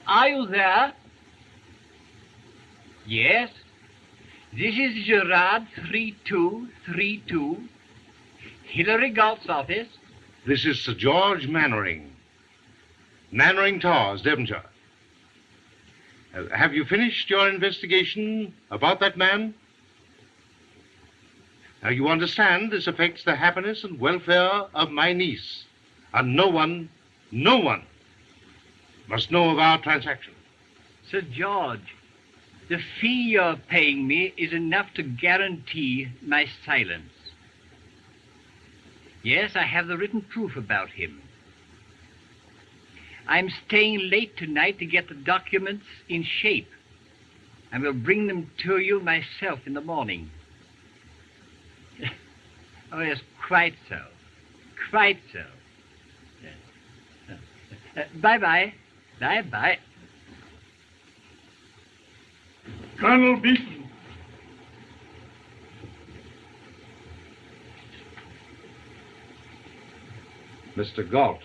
Are you there? Yes. This is Gerard 3232. Hillary Galt's office. This is Sir George Mannering. Mannering Towers, Devonshire. Have you finished your investigation about that man? Now, you understand this affects the happiness and welfare of my niece. And no one must know of our transaction. Sir George, the fee you're paying me is enough to guarantee my silence. Yes, I have the written proof about him. I'm staying late tonight to get the documents in shape. I will bring them to you myself in the morning. Oh, yes, quite so. Quite so. Bye-bye. Bye-bye. Colonel Beaton. Mr. Galt.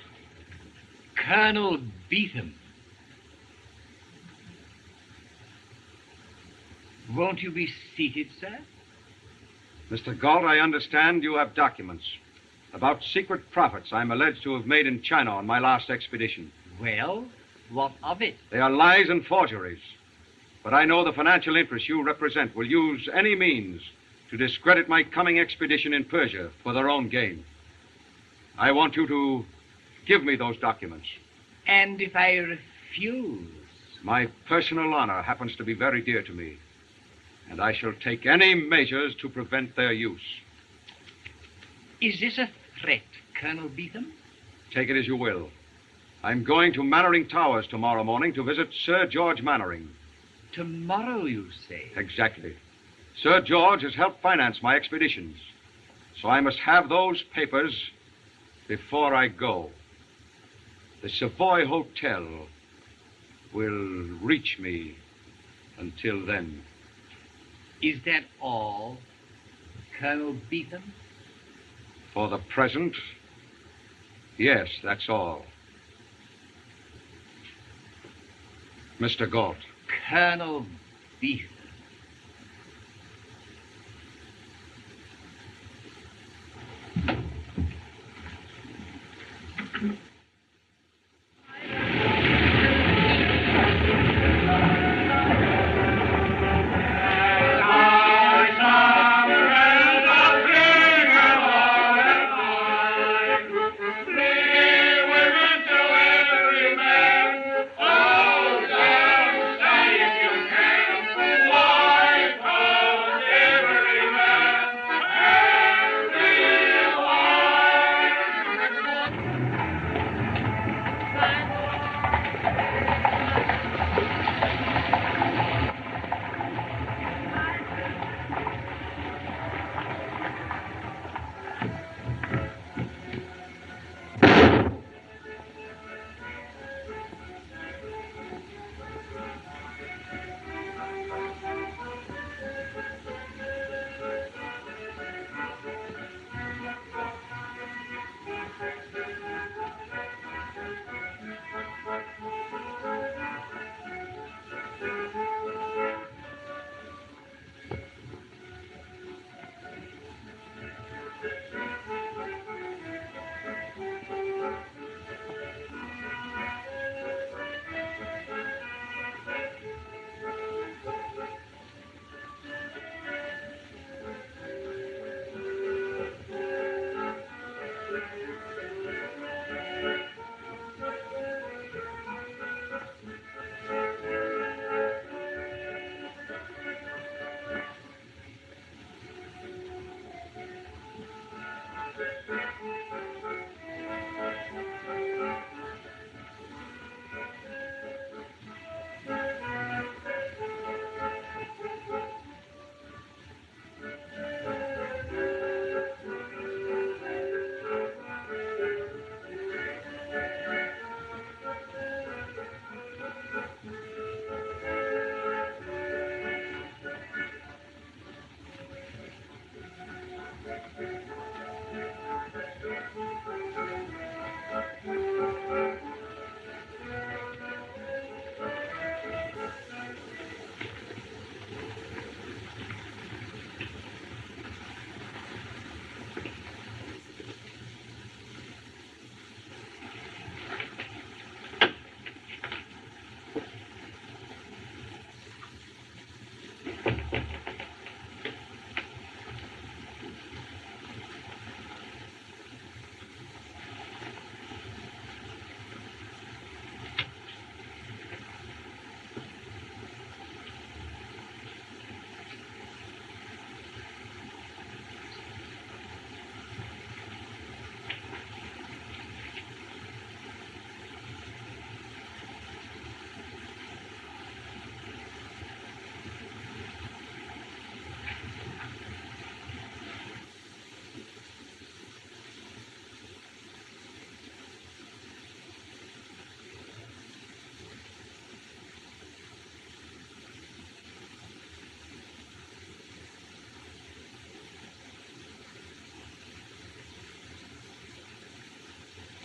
Colonel Beetham. Won't you be seated, sir? Mr. Galt, I understand you have documents about secret profits I'm alleged to have made in China on my last expedition. Well, what of it? They are lies and forgeries. But I know the financial interests you represent will use any means to discredit my coming expedition in Persia for their own gain. I want you to give me those documents. And if I refuse? My personal honor happens to be very dear to me, and I shall take any measures to prevent their use. Is this a threat, Colonel Beetham? Take it as you will. I'm going to Mannering Towers tomorrow morning to visit Sir George Mannering. Tomorrow, you say? Exactly. Sir George has helped finance my expeditions, so I must have those papers before I go. The Savoy Hotel will reach me until then. Is that all, Colonel Beetham? For the present, yes, that's all. Mr. Galt. Colonel Beetham.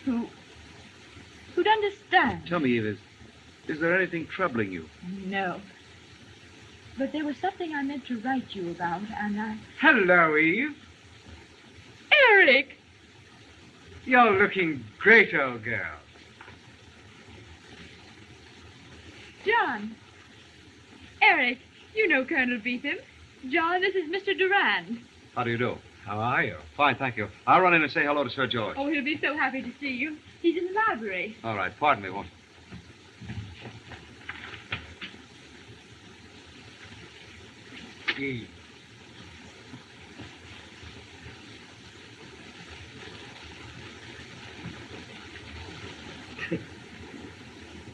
who'd understand. Tell me, Eve, is there anything troubling you? No. But there was something I meant to write you about, and I... Hello, Eve. Eric! You're looking great, old girl. John. Eric, you know Colonel Beetham. John, this is Mr. Durand. How do you do? How are you? Fine, thank you. I'll run in and say hello to Sir George. Oh, he'll be so happy to see you. He's in the library. All right, pardon me, won't you? Eve.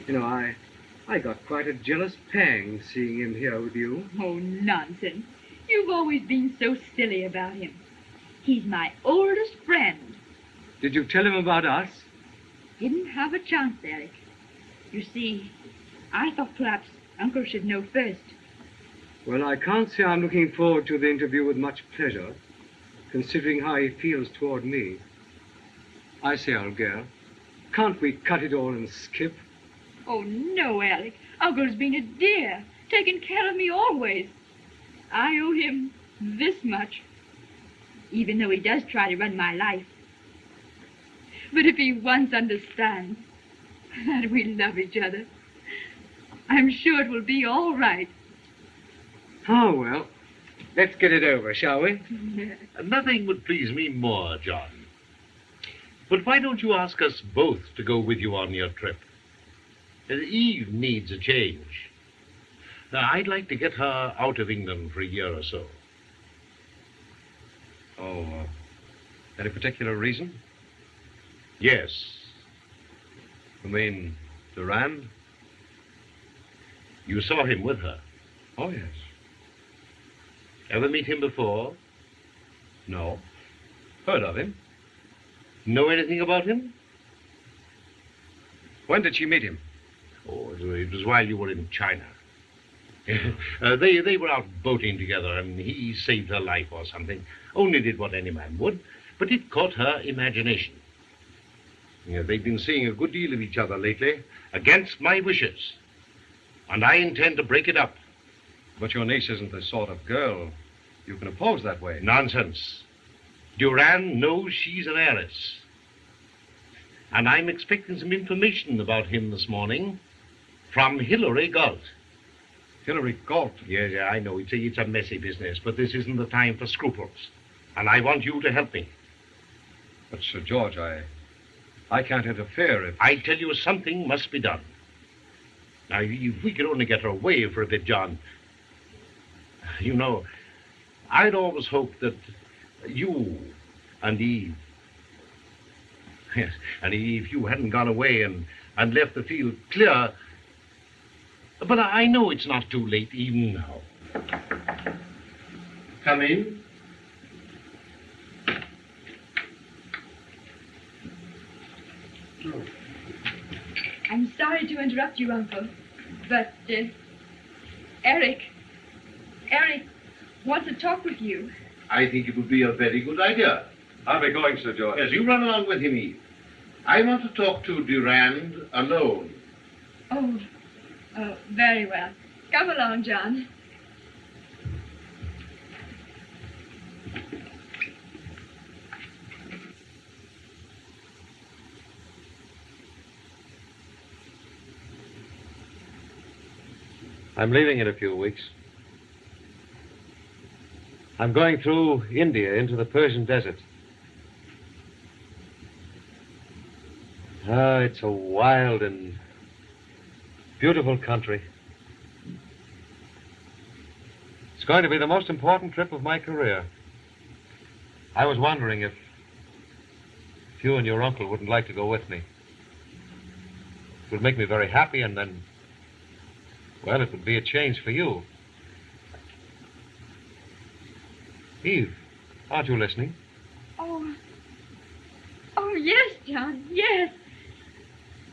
You know, I got quite a jealous pang seeing him here with you. Oh, nonsense. You've always been so silly about him. He's my oldest friend. Did you tell him about us? Didn't have a chance, Eric. You see, I thought perhaps Uncle should know first. Well, I can't say I'm looking forward to the interview with much pleasure, considering how he feels toward me. I say, old girl, can't we cut it all and skip? Oh, no, Alec. Uncle's been a dear, taken care of me always. I owe him this much, even though he does try to run my life. But if he once understands that we love each other, I'm sure it will be all right. Oh, well, let's get it over, shall we? Nothing would please me more, John. But why don't you ask us both to go with you on your trip? Eve needs a change. Now, I'd like to get her out of England for a year or so. Oh, any particular reason? Yes. You mean Durand? You saw him with her. Oh, yes. Ever meet him before? No. Heard of him. Know anything about him? When did she meet him? Oh, it was while you were in China. They were out boating together, and he saved her life or something. Only did what any man would, but it caught her imagination. They've been seeing a good deal of each other lately, against my wishes. And I intend to break it up. But your niece isn't the sort of girl you can oppose that way. Nonsense. Durand knows she's an heiress. And I'm expecting some information about him this morning from Hilary Galt. Hilary Galt? Yes, yeah, I know. It's a messy business, but this isn't the time for scruples. And I want you to help me. But, Sir George, I can't interfere if... I tell you, something must be done. Now, if we could only get her away for a bit, John. You know, I'd always hoped that you and Eve... Yes, and if you hadn't gone away and left the field clear... But I know it's not too late even now. Come in. I'm sorry to interrupt you, Uncle, but Eric wants to talk with you. I think it would be a very good idea. I'll be going, Sir George. Yes, you run along with him, Eve. I want to talk to Durand alone. Oh, very well. Come along, John. I'm leaving in a few weeks. I'm going through India into the Persian desert. It's a wild and beautiful country. It's going to be the most important trip of my career. I was wondering if you and your uncle wouldn't like to go with me. It would make me very happy, and then, well, it would be a change for you. Eve, aren't you listening? Oh, yes, John, yes.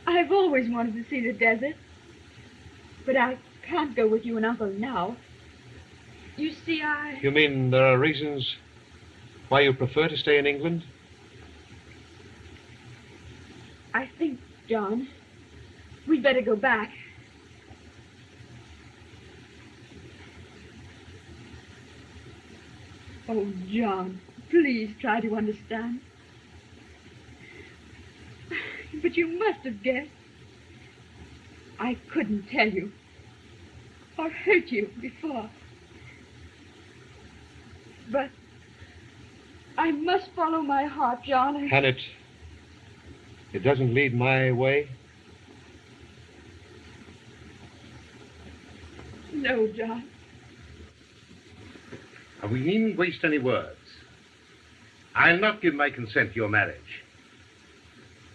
I've always wanted to see the desert. But I can't go with you and Uncle now. You see, You mean there are reasons why you prefer to stay in England? I think, John, we'd better go back. Oh, John, please try to understand. But you must have guessed. I couldn't tell you or hurt you before. But I must follow my heart, John. And it doesn't lead my way? No, John. We needn't waste any words. I'll not give my consent to your marriage.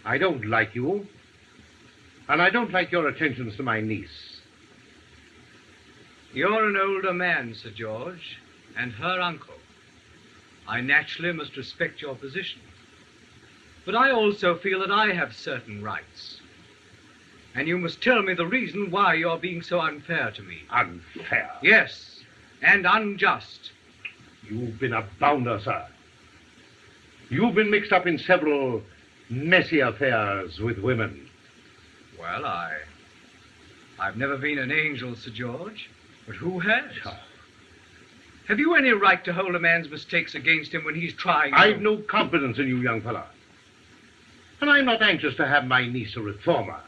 I don't like you, and I don't like your attentions to my niece. You're an older man, Sir George, and her uncle. I naturally must respect your position. But I also feel that I have certain rights. And you must tell me the reason why you're being so unfair to me. Unfair? Yes, and unjust. You've been a bounder, sir. You've been mixed up in several messy affairs with women. Well, I've never been an angel, Sir George. But who has? Oh. Have you any right to hold a man's mistakes against him when he's trying I've no confidence in you, young fella. And I'm not anxious to have my niece a reformer.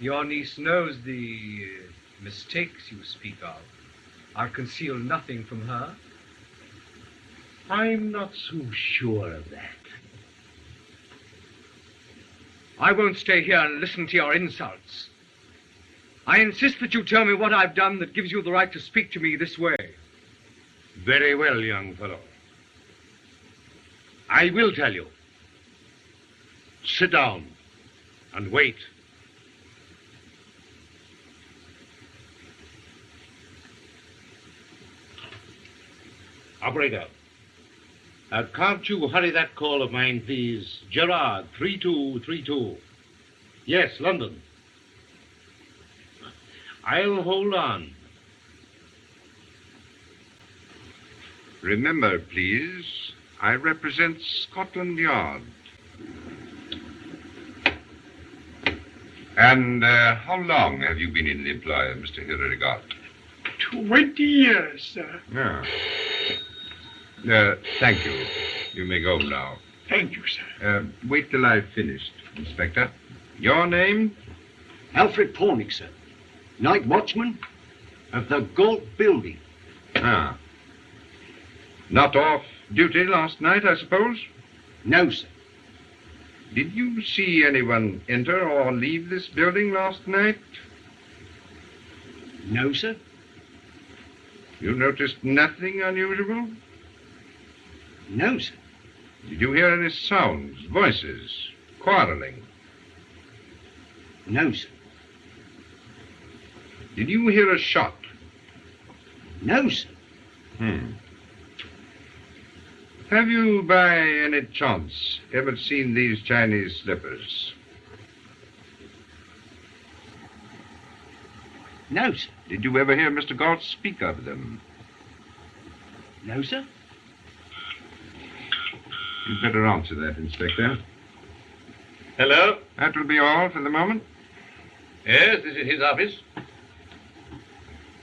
Your niece knows the mistakes you speak of. I'll conceal nothing from her. I'm not so sure of that. I won't stay here and listen to your insults. I insist that you tell me what I've done that gives you the right to speak to me this way. Very well, young fellow. I will tell you. Sit down and wait. Operator, can't you hurry that call of mine, please? Gerard, 3232. Yes, London. I'll hold on. Remember, please, I represent Scotland Yard. And how long have you been in the employ of Mr. Hilary Galt? 20 years, sir. Thank you. You may go now. Thank you, sir. Wait till I've finished, Inspector. Your name? Alfred Pornick, sir. Night watchman of the Galt building. Ah. Not off duty last night, I suppose? No, sir. Did you see anyone enter or leave this building last night? No, sir. You noticed nothing unusual? No, sir. Did you hear any sounds, voices, quarreling? No, sir. Did you hear a shot? No, sir. Have you, by any chance, ever seen these Chinese slippers? No, sir. Did you ever hear Mr. Galt speak of them? No, sir. You'd better answer that, Inspector. Hello? That will be all for the moment. Yes, this is his office.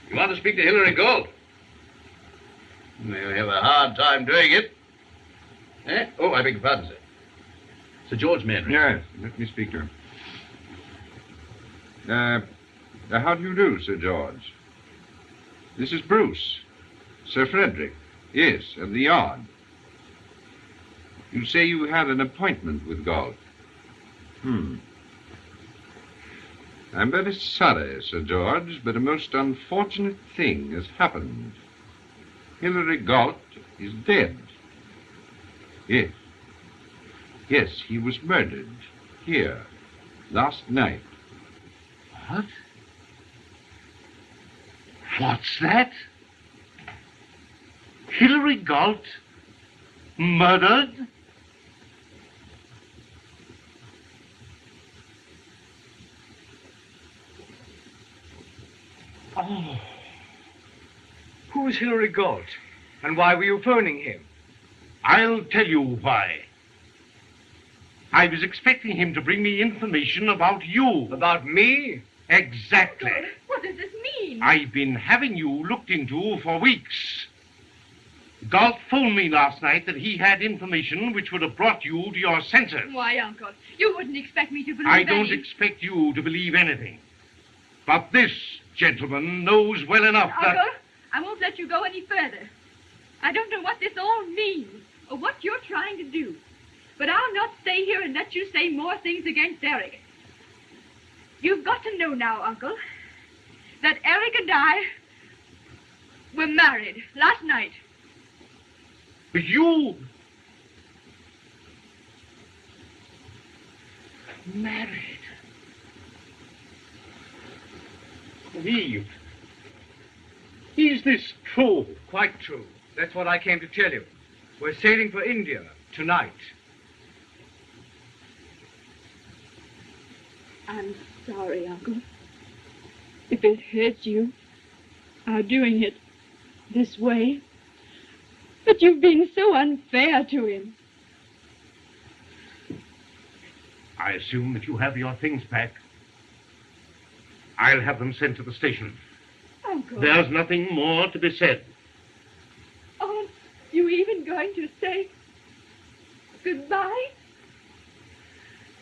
You want to speak to Hilary Galt? You'll have a hard time doing it. Eh? Oh, I beg your pardon, sir. Sir George Manry. Yes, let me speak to him. How do you do, Sir George? This is Bruce. Sir Frederick. Yes, of the Yard. You say you had an appointment with Galt. I'm very sorry, Sir George, but a most unfortunate thing has happened. Hilary Galt is dead. Yes. Yes, he was murdered here last night. What? What's that? Hilary Galt murdered? Oh. Who is Hilary Galt? And why were you phoning him? I'll tell you why. I was expecting him to bring me information about you. About me? Exactly. What does this mean? I've been having you looked into for weeks. Galt phoned me last night that he had information which would have brought you to your senses. Why, Uncle, you wouldn't expect me to believe I don't expect you to believe anything. But this gentleman knows well enough that... Uncle, I won't let you go any further. I don't know what this all means or what you're trying to do. But I'll not stay here and let you say more things against Eric. You've got to know now, Uncle, that Eric and I were married last night. You... Married? Eve. Is this true? Quite true. That's what I came to tell you. We're sailing for India tonight. I'm sorry, Uncle. If it hurts you, our doing it this way. But you've been so unfair to him. I assume that you have your things back. I'll have them sent to the station. Uncle. There's nothing more to be said. Aren't you even going to say goodbye?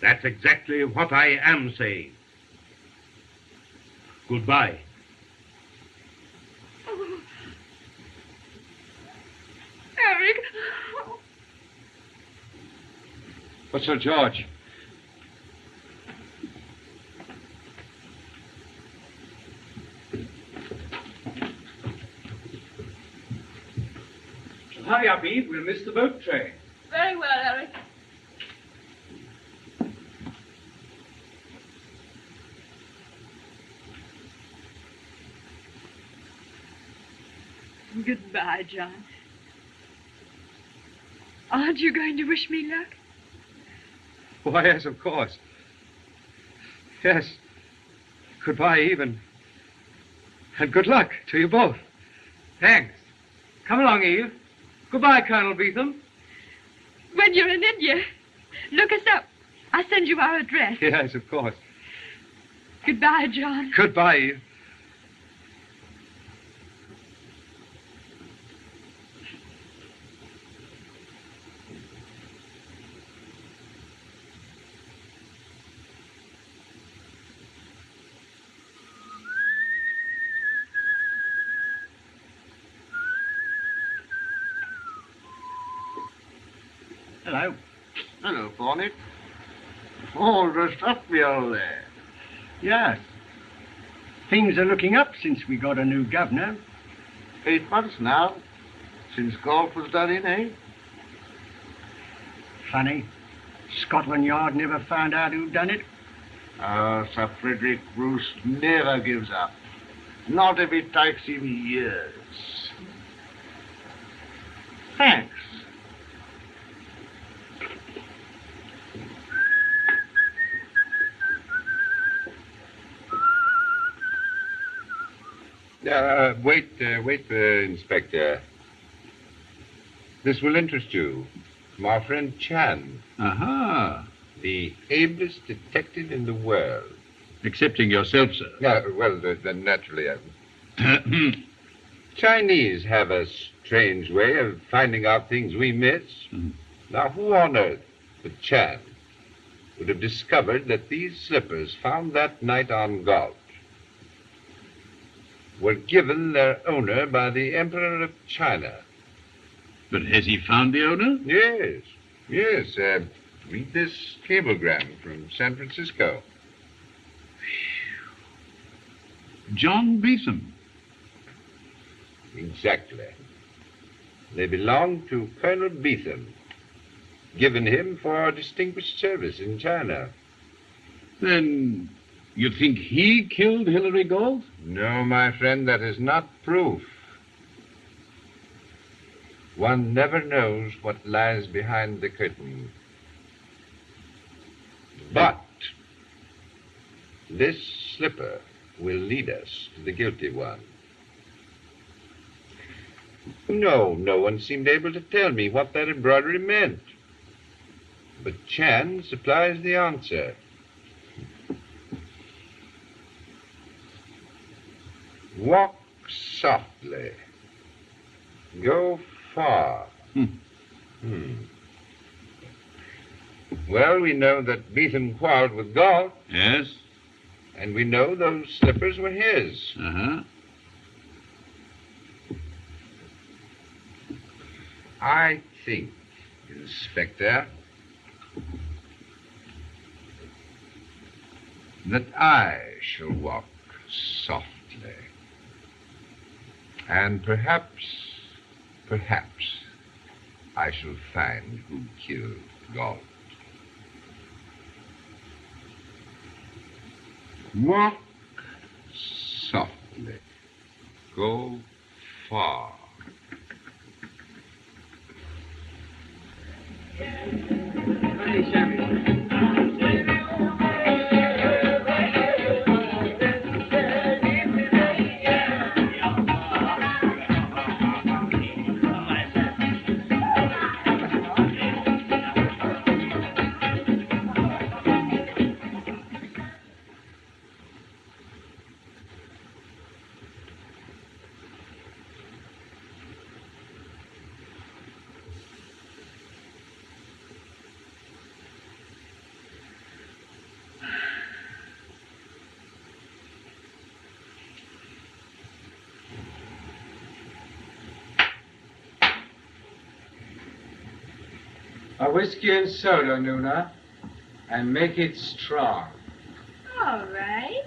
That's exactly what I am saying. Goodbye. Oh. Eric. But, Sir George, Hurry up, Eve. We'll miss the boat train. Very well, Eric. Goodbye, John. Aren't you going to wish me luck? Why, yes, of course. Yes. Goodbye, Eve, and good luck to you both. Thanks. Come along, Eve. Goodbye, Colonel Beetham. When you're in India, look us up. I'll send you our address. Yes, of course. Goodbye, John. Goodbye, Eve. Hello. Hello, Bonnet. All dressed up, the old lad. Yes. Things are looking up since we got a new governor. 8 months now, since golf was done in, eh? Funny. Scotland Yard never found out who'd done it. Sir Frederick Bruce never gives up. Not if it takes him years. Thanks. Wait, Inspector. This will interest you. My friend Chan. Aha. The ablest detective in the world. Excepting yourself, sir. Yeah, well, then naturally. Chinese have a strange way of finding out things we miss. Now, who on earth but Chan would have discovered that these slippers found that night on Galt were given their owner by the Emperor of China? But has he found the owner? Yes. Yes. Read this cablegram from San Francisco. John Beetham. Exactly. They belong to Colonel Beetham, given him for distinguished service in China. Then you think he killed Hilary Galt? No, my friend, that is not proof. One never knows what lies behind the curtain. But this slipper will lead us to the guilty one. No one seemed able to tell me what that embroidery meant. But Chans supplies the answer. Walk softly. Go far. Well, we know that Beetham quarreled with Galt. Yes? And we know those slippers were his. Uh-huh. I think, Inspector, that I shall walk softly. And perhaps I shall find who killed Galt. Walk softly. Go far. A whiskey and soda, Nuna, and make it strong. All right.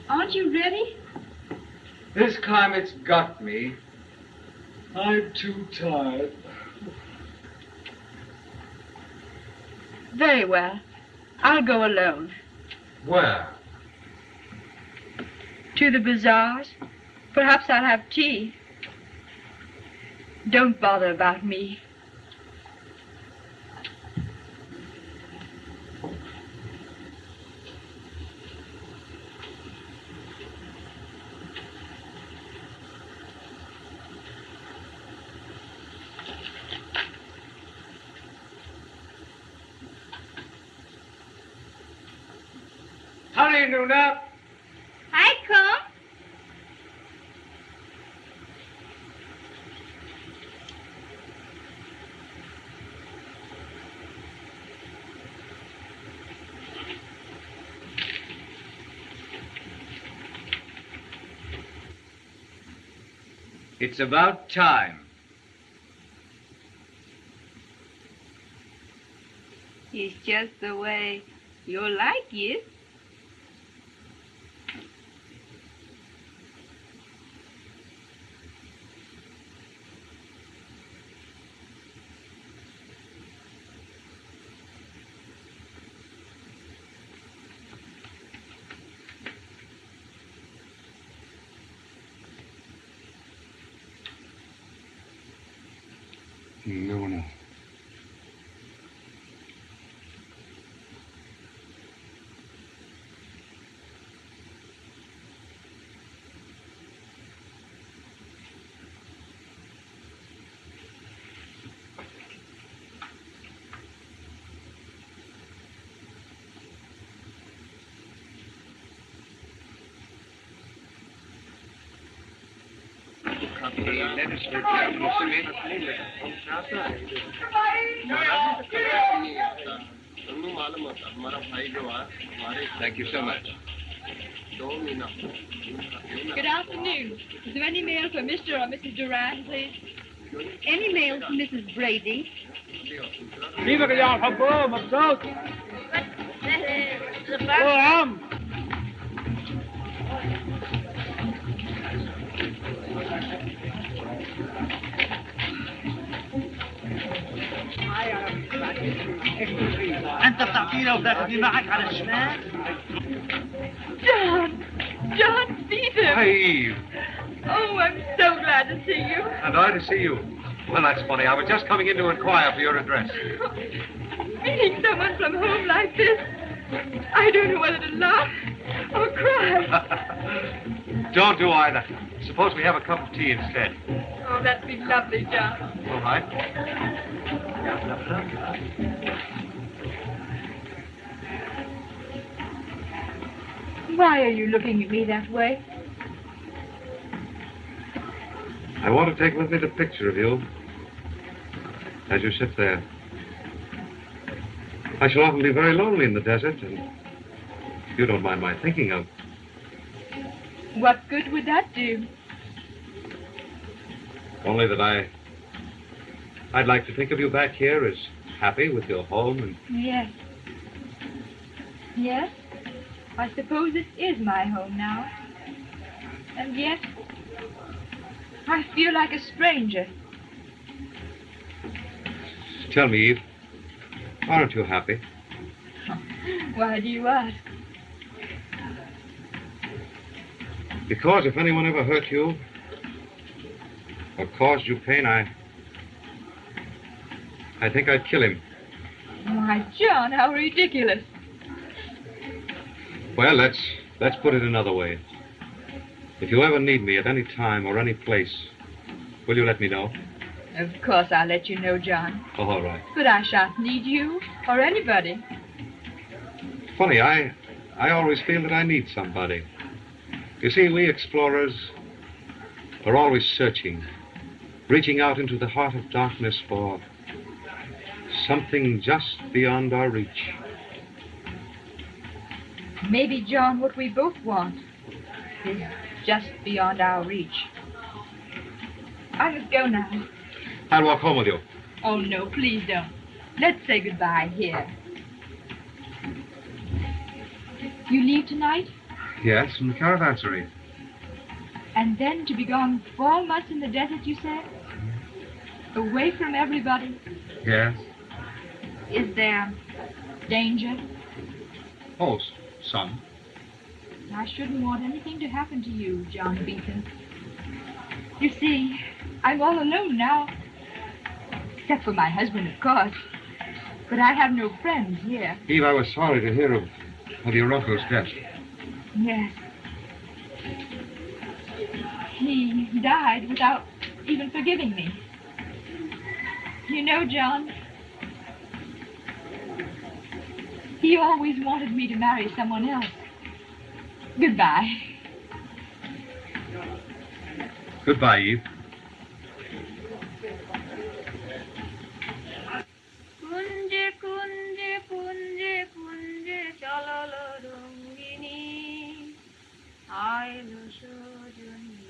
Aren't you ready? This climate's got me. I'm too tired. Very well. I'll go alone. Where? To the bazaars. Perhaps I'll have tea. Don't bother about me. Honey, Nuna. I come. It's about time. It's just the way you like it. Nuna. Thank you so much. Good afternoon. Is there any mail for Mr. or Mrs. Duran, please? Any mail for Mrs. Brady? كيفك يا حبوب مبسوط؟ عم انت بتعطينا وتاخذني معك على الشمال؟ John Beetham. Eve. Oh, I'm so glad to see you. And I to see you. Well, that's funny. I was just coming in to inquire for your address. Meeting someone from home like this, I don't know whether to laugh Oh, cry. Don't do either. Suppose we have a cup of tea instead. Oh, that'd be lovely, John. All right. Why are you looking at me that way? I want to take with me the picture of you as you sit there. I shall often be very lonely in the desert, and you don't mind my thinking of. What good would that do? Only that I'd like to think of you back here as happy with your home and... Yes. Yes? I suppose it is my home now. And yet, I feel like a stranger. Tell me, Eve, aren't you happy? Why do you ask? Because if anyone ever hurt you or caused you pain, I think I'd kill him. Why, John, how ridiculous. Well, let's put it another way. If you ever need me at any time or any place, will you let me know? Of course I'll let you know, John. Oh, all right. But I shan't need you or anybody. Funny, I always feel that I need somebody. You see, we explorers are always searching, reaching out into the heart of darkness for something just beyond our reach. Maybe, John, what we both want is just beyond our reach. I must go now. I'll walk home with you. Oh, no, please don't. Let's say goodbye here. You leave tonight? Yes, from the caravansary. And then to be gone 4 months in the desert, you said? Away from everybody? Yes. Is there danger? Oh, some. I shouldn't want anything to happen to you, John Beeson. You see, I'm all alone now. Except for my husband, of course. But I have no friends here. Eve, I was sorry to hear of your uncle's death. Yes. He died without even forgiving me. You know, John, he always wanted me to marry someone else. Goodbye. Goodbye, Eve. Kunje, kunje, kunje, kunje, chalalo rongini, ailo sojoni.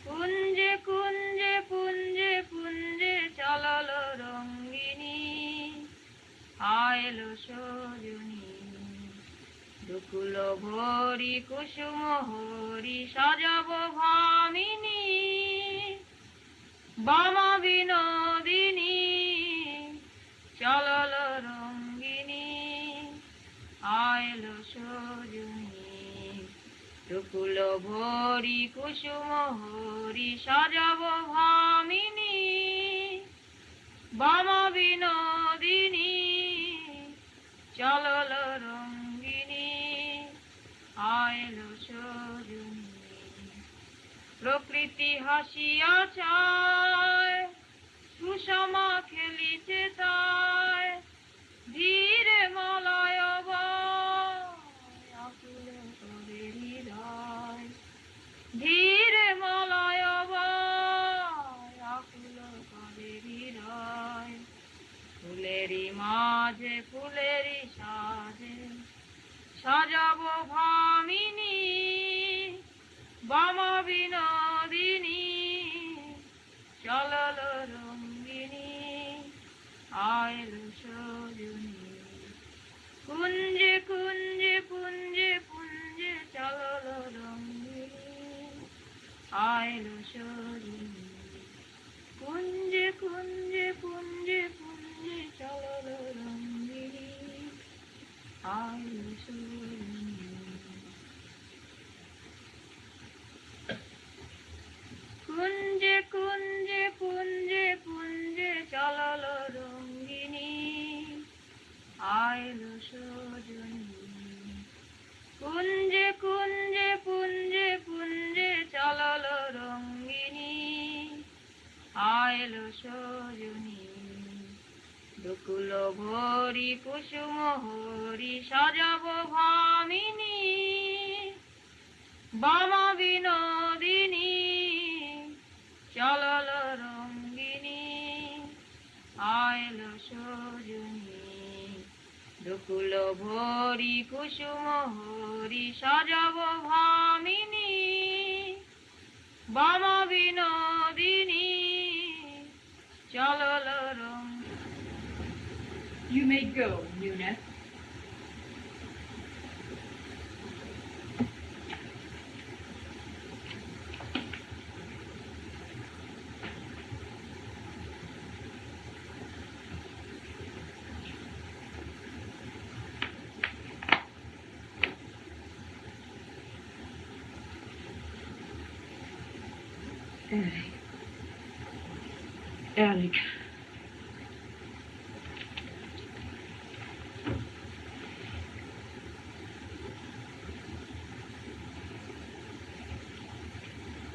Kunje, kunje, kunje, kunje, chalalo rongini, ailo sojoni. Dukulo bhori kusumo hori sajabo bhamini, bama vinodini, chalalo rongini, ailo sojoni. Dukulo bhori kusumo hori sajabo bhamini, bama vinodini, chalalo rongini, ailo sojoni. প্রকৃতি হাসিয়া চায় সুষমা খেলিতে তাই ধীরে মলয় আকুল করে হৃদয় ধীরে মলয় আকুল করে হৃদয় ফুলেরই মাঝে ফুলেরই সাজে সাজাবো ভামিনী বামা বিনোদিনী চলল রঙ্গিনী আইলো সজনী কুঞ্জে কুঞ্জে পুঞ্জে পুঞ্জে চলল রঙ্গিনী আইলো সজনী কুঞ্জে কুঞ্জে পুঞ্জে পুঞ্জে চলল রঙ্গিনী আইলো সজনী কুঞ্জে কুঞ্জে পুঞ্জে পুঞ্জে চলল রঙ্গিনী আইলো সজনী দুকুল ভরি কুসুম হরি সাজাব ভামিনী বামা বিনোদিনী চলল রঙ্গিনী আইল সজনী দুকুল ভরি কুসুম হরি সাজাব ভামিনী বামা বিনোদিনী চলল রঙ্গিনী. You may go, Nuna. Alec.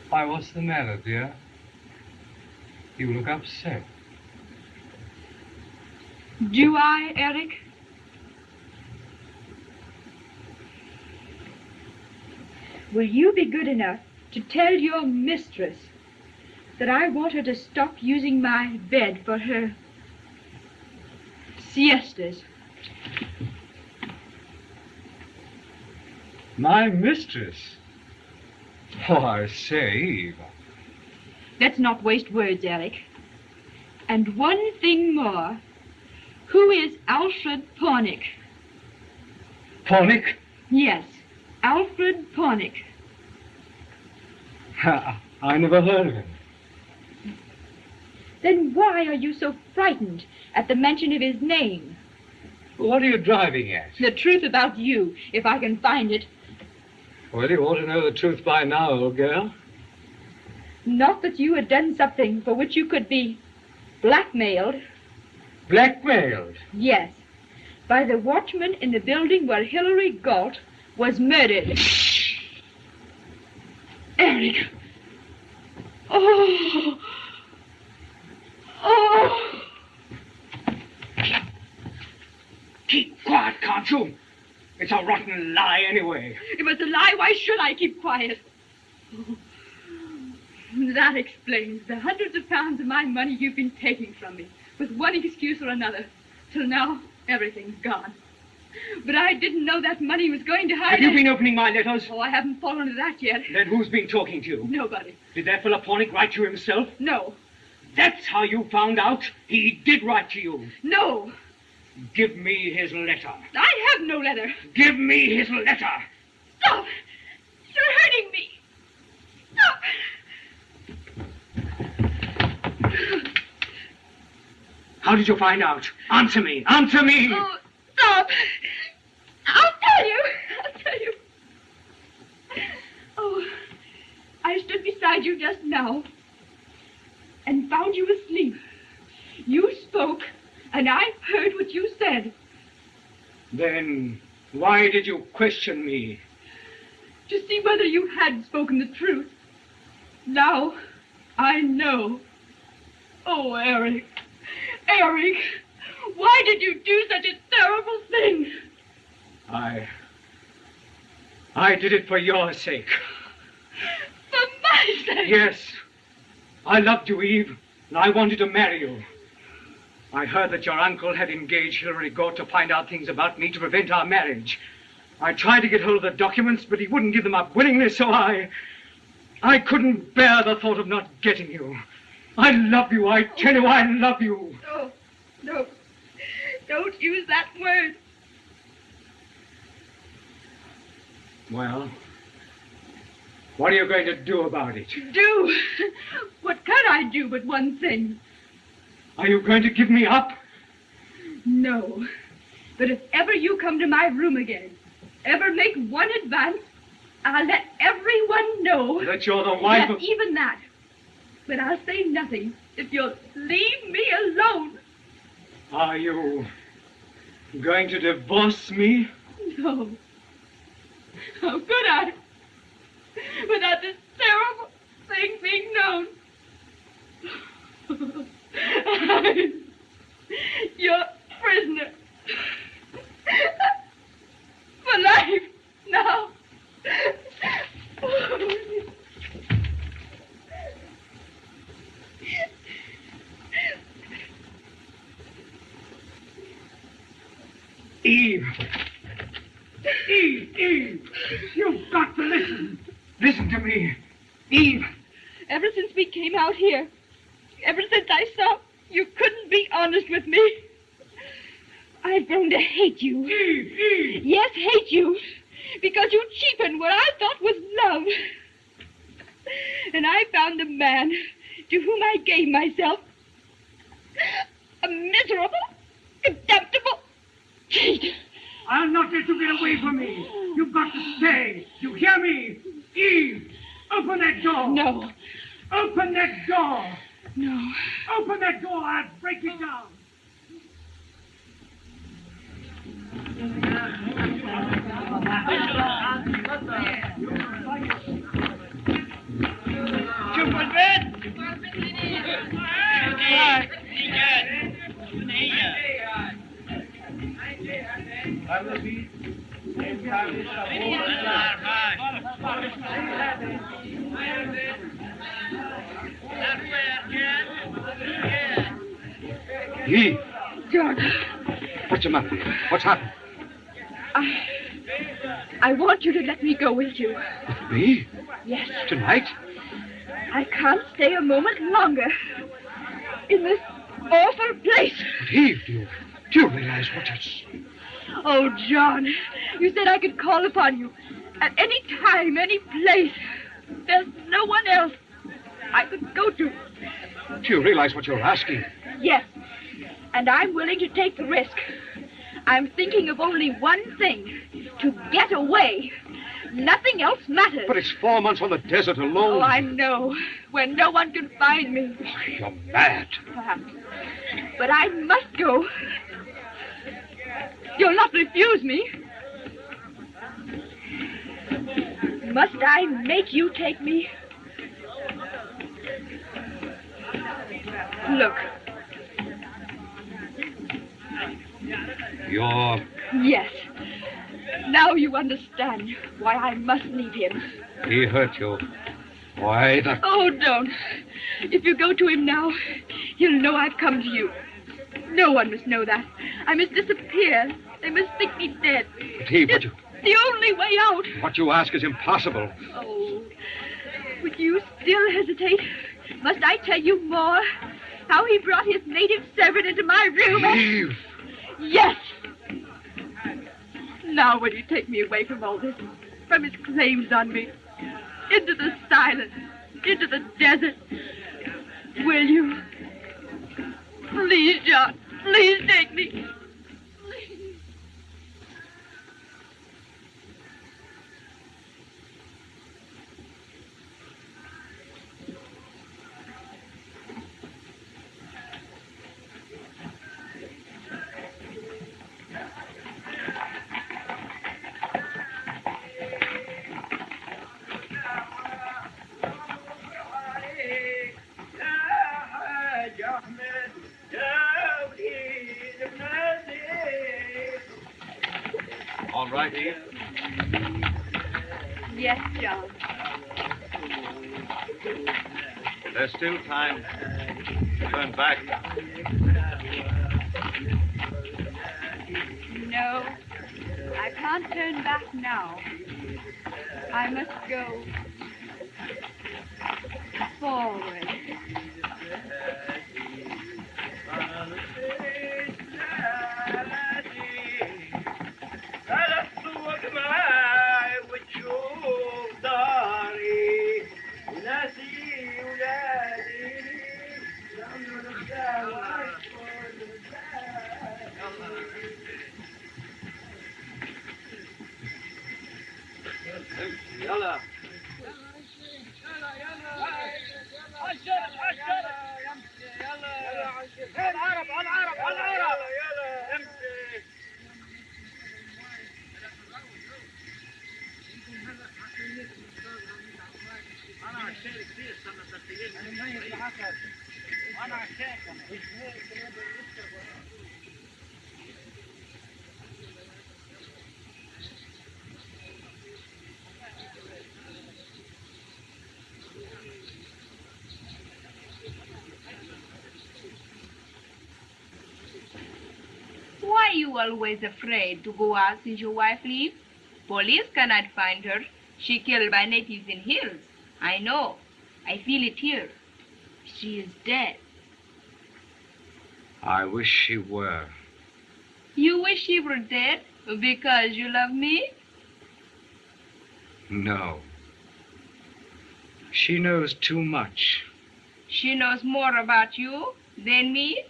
Why, what's the matter, dear? You look upset. Do I, Eric? Will you be good enough to tell your mistress that I want her to stop using my bed for her siestas? My mistress? Oh, I say, Eve. Let's not waste words, Alec. And one thing more. Who is Alfred Pornick? Pornick? Yes, Alfred Pornick. I never heard of him. Then why are you so frightened at the mention of his name? What are you driving at? The truth about you, if I can find it. Well, you ought to know the truth by now, old girl. Not that you had done something for which you could be blackmailed. Blackmailed? Yes, by the watchman in the building where Hilary Galt was murdered. Eric! Oh! Oh! Keep quiet, can't you? It's a rotten lie anyway. If it's a lie, why should I keep quiet? Oh, that explains the hundreds of pounds of my money you've been taking from me, with one excuse or another. Till now, everything's gone. But I didn't know that money was going to hide. Have you been opening my letters? Oh, I haven't fallen to that yet. Then who's been talking to you? Nobody. Did that fellow Pornick write to you himself? No. That's how you found out he did write to you. No. Give me his letter. I have no letter. Give me his letter. Stop! You're hurting me. Stop! How did you find out? Answer me. Answer me. Oh, stop. I'll tell you. I'll tell you. Oh, I stood beside you just now and found you asleep. You spoke, and I heard what you said. Then why did you question me? To see whether you had spoken the truth. Now I know. Oh, Eric. Eric, why did you do such a terrible thing? I did it for your sake. For my sake? Yes. I loved you, Eve, and I wanted to marry you. I heard that your uncle had engaged Hilary Galt to find out things about me to prevent our marriage. I tried to get hold of the documents, but he wouldn't give them up willingly, so I couldn't bear the thought of not getting you. I love you, I tell you, I love you. No, no. Don't use that word. Well, what are you going to do about it? Do? What can I do but one thing? Are you going to give me up? No. But if ever you come to my room again, ever make one advance, I'll let everyone know that you're the wife of... Even that. But I'll say nothing if you'll leave me alone. Are you going to divorce me? No. How could I? Without this terrible thing being known. You're me. Eve. Ever since we came out here, ever since I saw you couldn't be honest with me, I've grown to hate you. Eve. Yes, hate you. Because you cheapened what I thought was love. And I found a man to whom I gave myself. A miserable, contemptible cheat. I'll not let you get away from me. You've got to stay. You hear me? Eve, open that door. No. Open that door. No. Open that door. I'll break it down. Eve, George, what's the matter? What's happened? I want you to let me go with you. With me? Yes. Tonight? I can't stay a moment longer in this awful place. But Eve, do you realize what it's... Oh, John, you said I could call upon you at any time, any place. There's no one else I could go to. Do you realize what you're asking? Yes, and I'm willing to take the risk. I'm thinking of only one thing, to get away. Nothing else matters. But it's 4 months on the desert alone. Oh, I know, when no one can find me. Oh, you're mad. Perhaps. But I must go. You'll not refuse me. Must I make you take me? Look. You're... Yes. Now you understand why I must leave him. He hurt you. Why, that... Oh, don't. If you go to him now, he'll know I've come to you. No one must know that. I must disappear. They must think me dead. But Eve, it's the only way out. What you ask is impossible. Oh, would you still hesitate? Must I tell you more? How he brought his native servant into my room Eve! Yes! Now will you take me away from all this? From his claims on me? Into the silence? Into the desert? Will you? Please, John. Please take me. All right, Eve? Yes, John. There's still time. Turn back. No, I can't turn back now. I must go forward. يلا العرب العرب العرب يلا امشي انا عشان كثير صرنا تسجيل انا ميت العسل انا عشان Why are you always afraid to go out since your wife leaves? Police cannot find her. She killed by natives in hills. I know. I feel it here. She is dead. I wish she were. You wish she were dead because you love me? No. She knows too much. She knows more about you than me?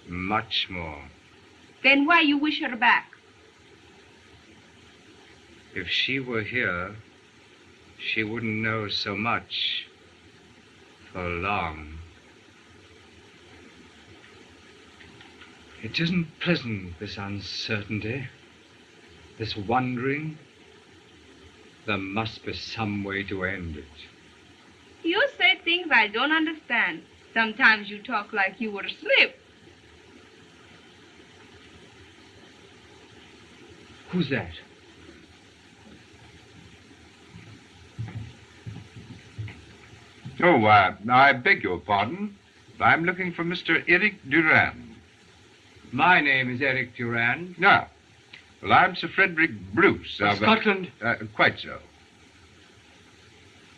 Much more. Then why you wish her back? If she were here, she wouldn't know so much for long. It isn't pleasant, this uncertainty, this wondering. There must be some way to end it. You say things I don't understand. Sometimes you talk like you were asleep. Who's that? Oh, I beg your pardon. I'm looking for Mr. Eric Durand. My name is Eric Durand. Ah. Well, I'm Sir Frederick Bruce. Of Scotland? Quite so.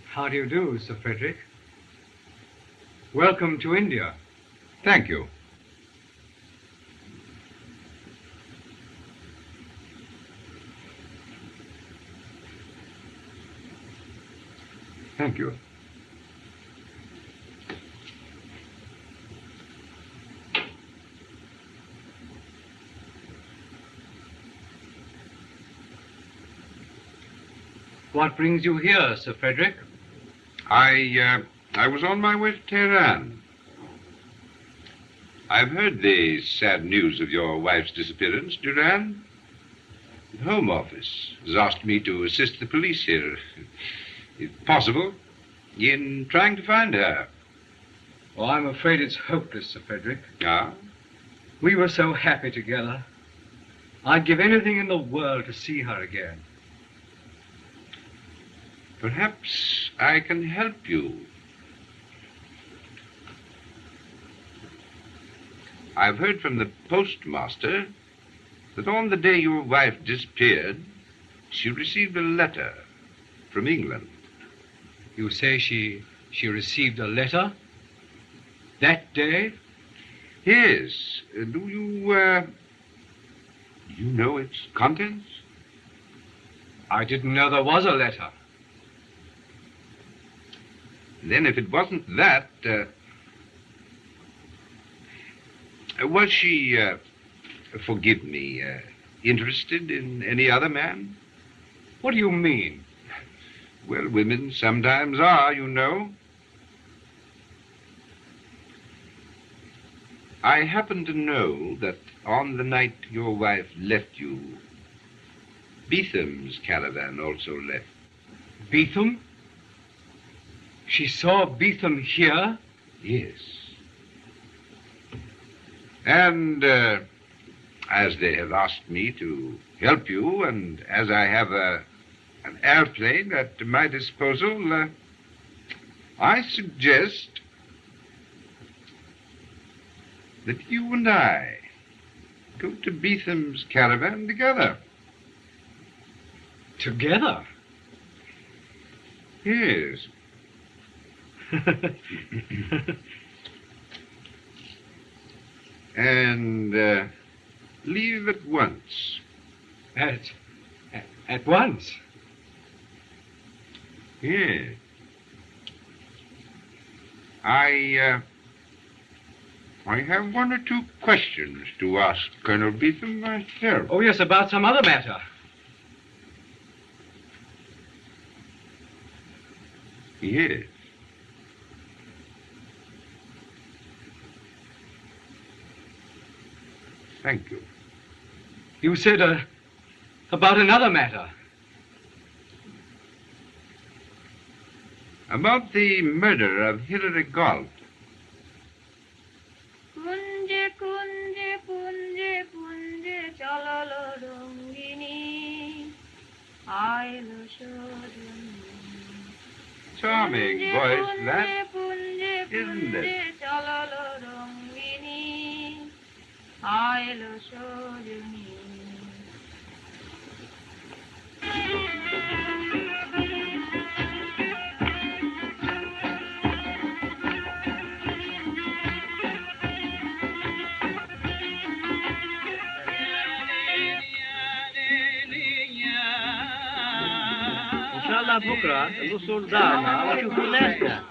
How do you do, Sir Frederick? Welcome to India. Thank you. Thank you. What brings you here, Sir Frederick? I was on my way to Tehran. I've heard the sad news of your wife's disappearance, Durand. The Home Office has asked me to assist the police here, if possible, in trying to find her. Oh, I'm afraid it's hopeless, Sir Frederick. Ah? We were so happy together. I'd give anything in the world to see her again. Perhaps I can help you. I've heard from the postmaster that on the day your wife disappeared, she received a letter from England. You say she received a letter? That day? Yes. Do you know its contents? I didn't know there was a letter. Then if it wasn't that, was she, forgive me, interested in any other man? What do you mean? Well, women sometimes are, you know. I happen to know that on the night your wife left you, Beetham's caravan also left. Beetham? She saw Beetham here? Yes. And as they have asked me to help you, and as I have an airplane at my disposal, I suggest that you and I go to Beetham's caravan together. Together? Yes. And leave at once. At once? Yes. I have one or two questions to ask Colonel Beetham myself. Oh, yes, about some other matter. Yes. Thank you. You said about another matter. About the murder of Hilary Galt. Kunje kunje punje punje chalalo rongini ailo shoduni. Charming voice, that, isn't it? Chalalo rongini ailo shoduni. بكرة الوصول دارنا وأشوف الناس.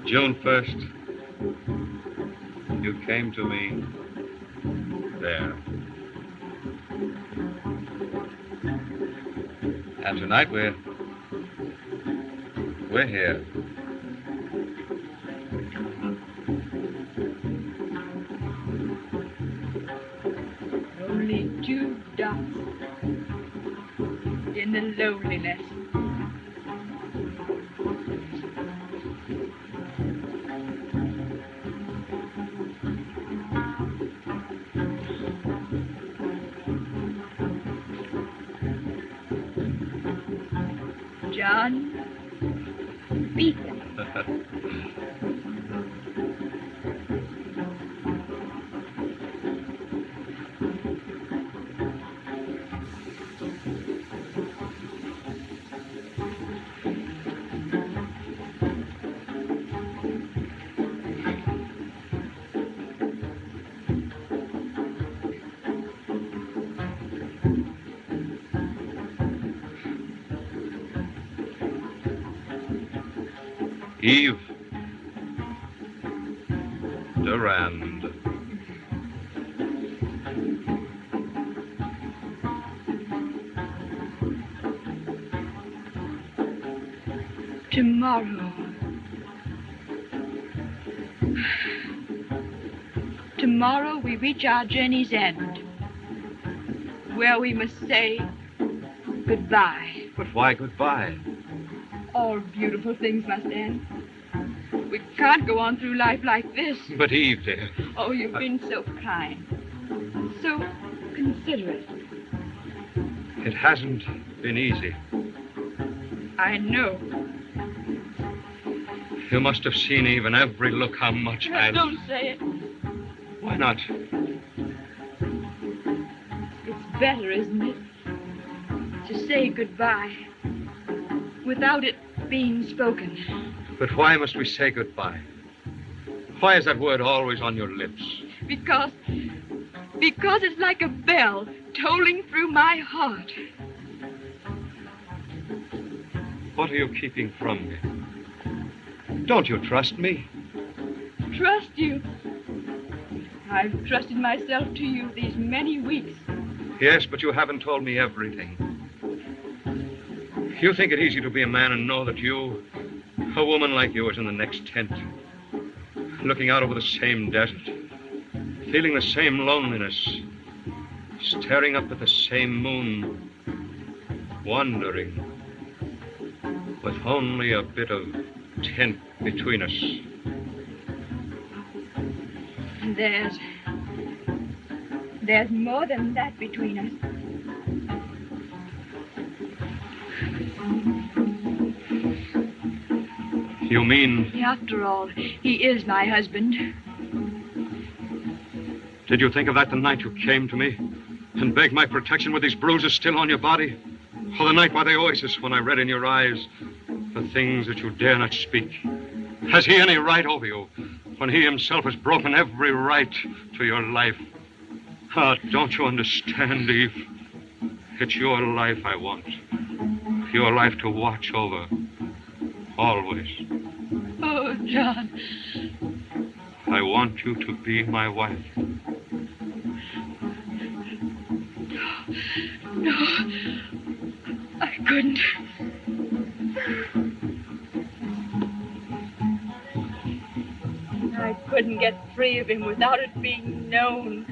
June 1st, you came to me there. And tonight we're here. Only two dots in the loneliness. John Beacon. Eve Durand. Tomorrow. Tomorrow we reach our journey's end, where we must say goodbye. But why goodbye? All beautiful things must end. We can't go on through life like this. But Eve, dear. Oh, you've been so kind, so considerate. It hasn't been easy. I know. You must have seen, Eve, in every look how much I... Don't say it. Why not? It's better, isn't it, to say goodbye without it being spoken. But why must we say goodbye? Why is that word always on your lips? Because it's like a bell tolling through my heart. What are you keeping from me? Don't you trust me? Trust you? I've trusted myself to you these many weeks. Yes, but you haven't told me everything. You think it easy to be a man and know that you, a woman like you, is in the next tent, looking out over the same desert, feeling the same loneliness, staring up at the same moon, wondering, with only a bit of tent between us. There's more than that between us. You mean... After all, he is my husband. Did you think of that the night you came to me and begged my protection with these bruises still on your body? Or the night by the oasis when I read in your eyes the things that you dare not speak? Has he any right over you when he himself has broken every right to your life? Ah, don't you understand, Eve? It's your life I want. Your life to watch over. Always. Oh, John. I want you to be my wife. No. I couldn't. I couldn't get free of him without it being known.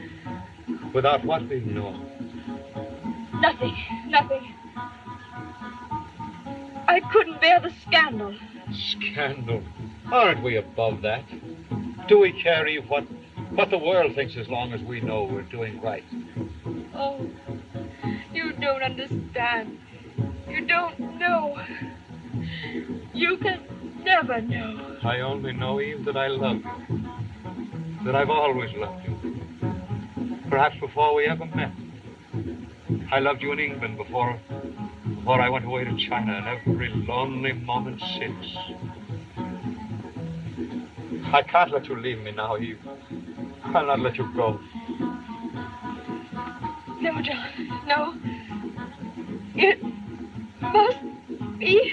Without what being known? Nothing. I couldn't bear the scandal. Scandal? Aren't we above that? Do we care, Eve, what the world thinks as long as we know we're doing right? Oh, you don't understand. You don't know. You can never know. I only know, Eve, that I love you. That I've always loved you. Perhaps before we ever met. I loved you in England before I went away to China, and every lonely moment since. I can't let you leave me now, Eve. I'll not let you go. No, John, no. It must be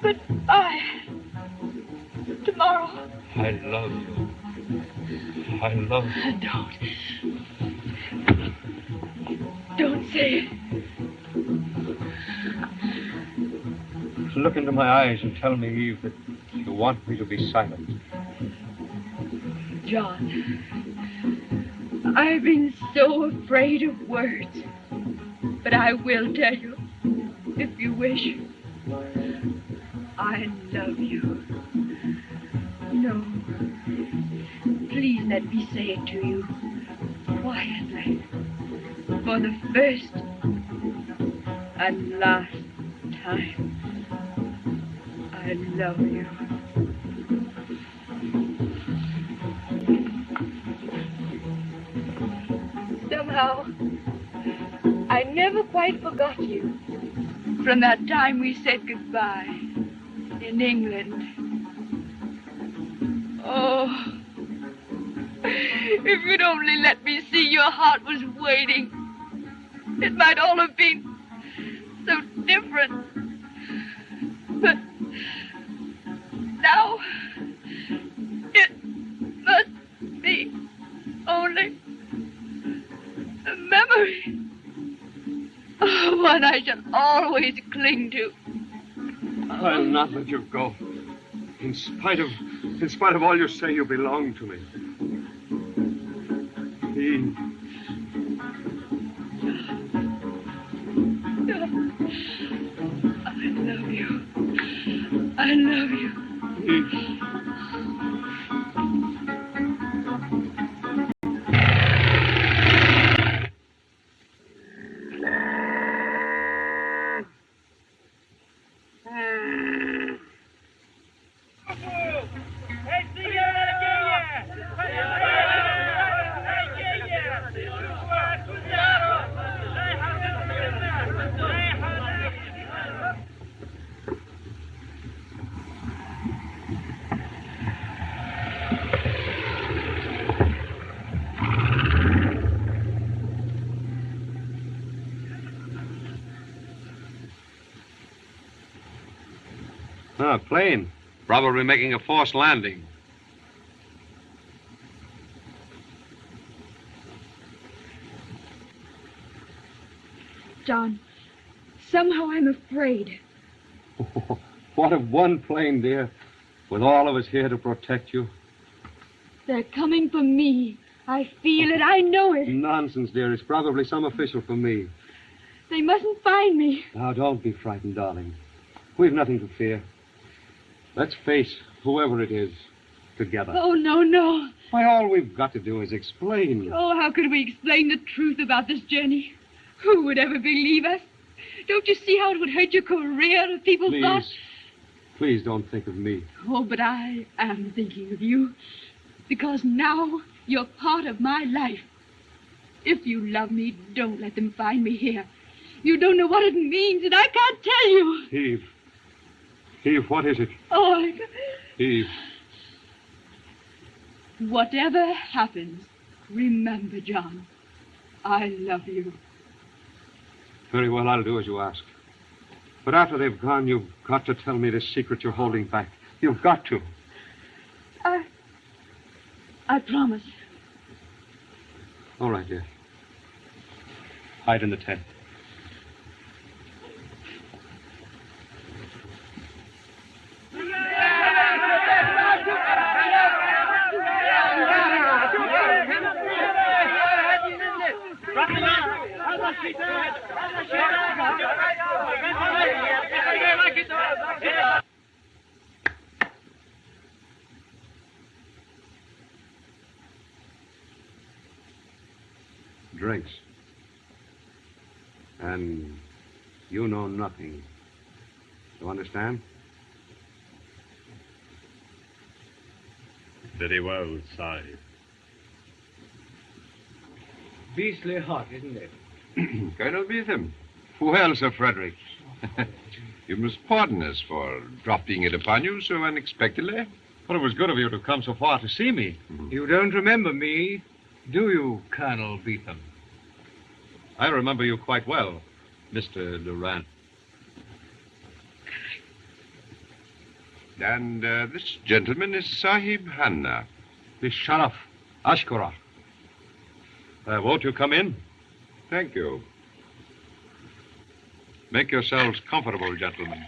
goodbye. Tomorrow. I love you. I love you. Don't say it. Look into my eyes and tell me, Eve, that you want me to be silent. John, I've been so afraid of words. But I will tell you, if you wish. I love you. No. Please let me say it to you quietly. For the first and last time. I love you. Somehow, I never quite forgot you. From that time we said goodbye in England. Oh, if you'd only let me see your heart was waiting, it might all have been so different. But now, it must be only a memory. Oh, one I shall always cling to. I'll not let you go. In spite of all you say, you belong to me. Eve. I love you. I love you. Eve. Ah, plane. Probably making a forced landing. John, somehow I'm afraid. What of one plane, dear, with all of us here to protect you? They're coming for me. I feel it. I know it. Nonsense, dear. It's probably some official for me. They mustn't find me. Now, don't be frightened, darling. We've nothing to fear. Let's face whoever it is together. Oh, no, no. Why, all we've got to do is explain. Oh, how could we explain the truth about this journey? Who would ever believe us? Don't you see how it would hurt your career if people thought... Please don't think of me. Oh, but I am thinking of you. Because now you're part of my life. If you love me, don't let them find me here. You don't know what it means, and I can't tell you. Eve. Eve, what is it? Oh, Eve. Whatever happens, remember, John, I love you. Very well, I'll do as you ask. But after they've gone, you've got to tell me the secret you're holding back. You've got to. I promise. All right, dear. Hide in the tent. Drinks. And you know nothing. You understand? Very well, Sahib. Beastly hot, isn't it? Colonel Beetham. Well, Sir Frederick. You must pardon us for dropping it upon you so unexpectedly. Well, it was good of you to come so far to see me. You don't remember me, do you, Colonel Beetham? I remember you quite well, Mr. Durant. And this gentleman is Sahib Hanna. The Sharaf, Ashkura. Won't you come in? Thank you. Make yourselves comfortable, gentlemen.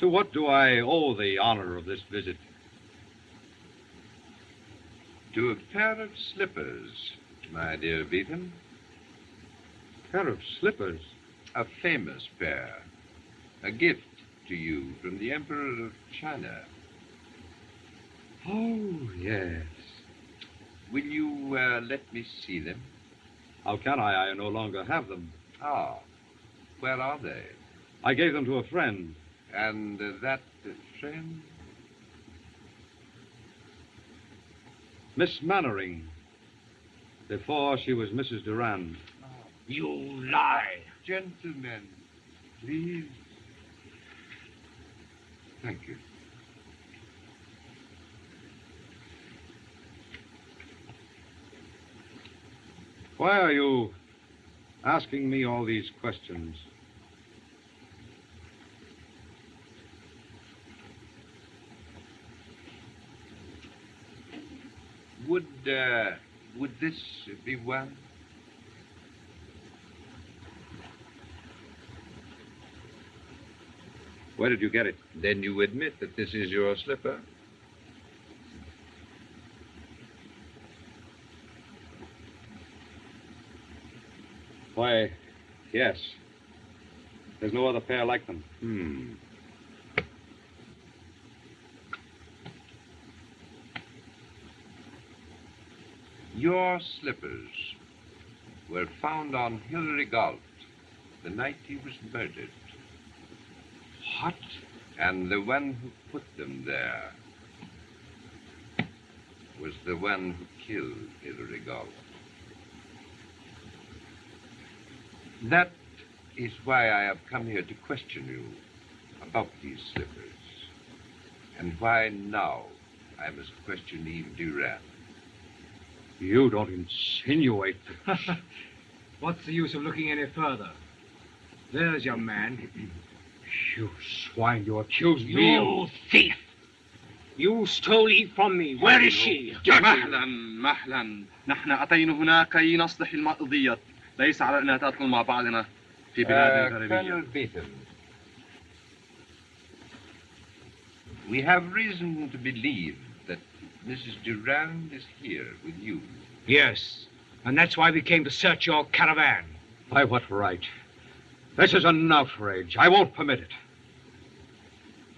To what do I owe the honor of this visit? To a pair of slippers, my dear Beetham. Pair of slippers? A famous pair. A gift to you from the Emperor of China. Oh, yes. Will you let me see them? How can I? I no longer have them. Ah, where are they? I gave them to a friend. And that friend? Miss Mannering. Before she was Mrs. Durand. You lie. Gentlemen, please. Thank you. Why are you asking me all these questions? Would this be one? Where did you get it? Then you admit that this is your slipper? Why, yes. There's no other pair like them. Your slippers were found on Hilary Galt the night he was murdered. What? And the one who put them there was the one who killed Hilary Galt. That is why I have come here to question you about these slippers. And why now I must question Eve Durand. You don't insinuate that... What's the use of looking any further? There's your man. You swine, you accuse me You thief! You stole Eve from me. Where is she? مهلا نحن أتينا هنا كي نصلح القضية ليس على أنها تدخل مع بعضنا في بلاد Colonel Beetham, we have reason to believe that Mrs. Durand is here with you. Yes, and that's why we came to search your caravan. By what right? This is an outrage. I won't permit it.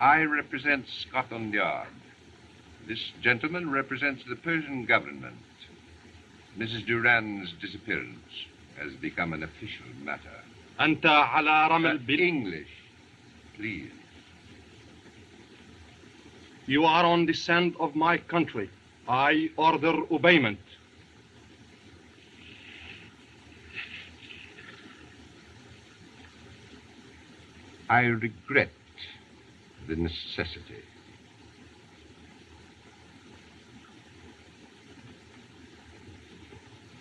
I represent Scotland Yard. This gentleman represents the Persian government. Mrs. Durand's disappearance has become an official matter. أنت على رمل English, please. You are on the sand of my country. I order obeyment. I regret the necessity.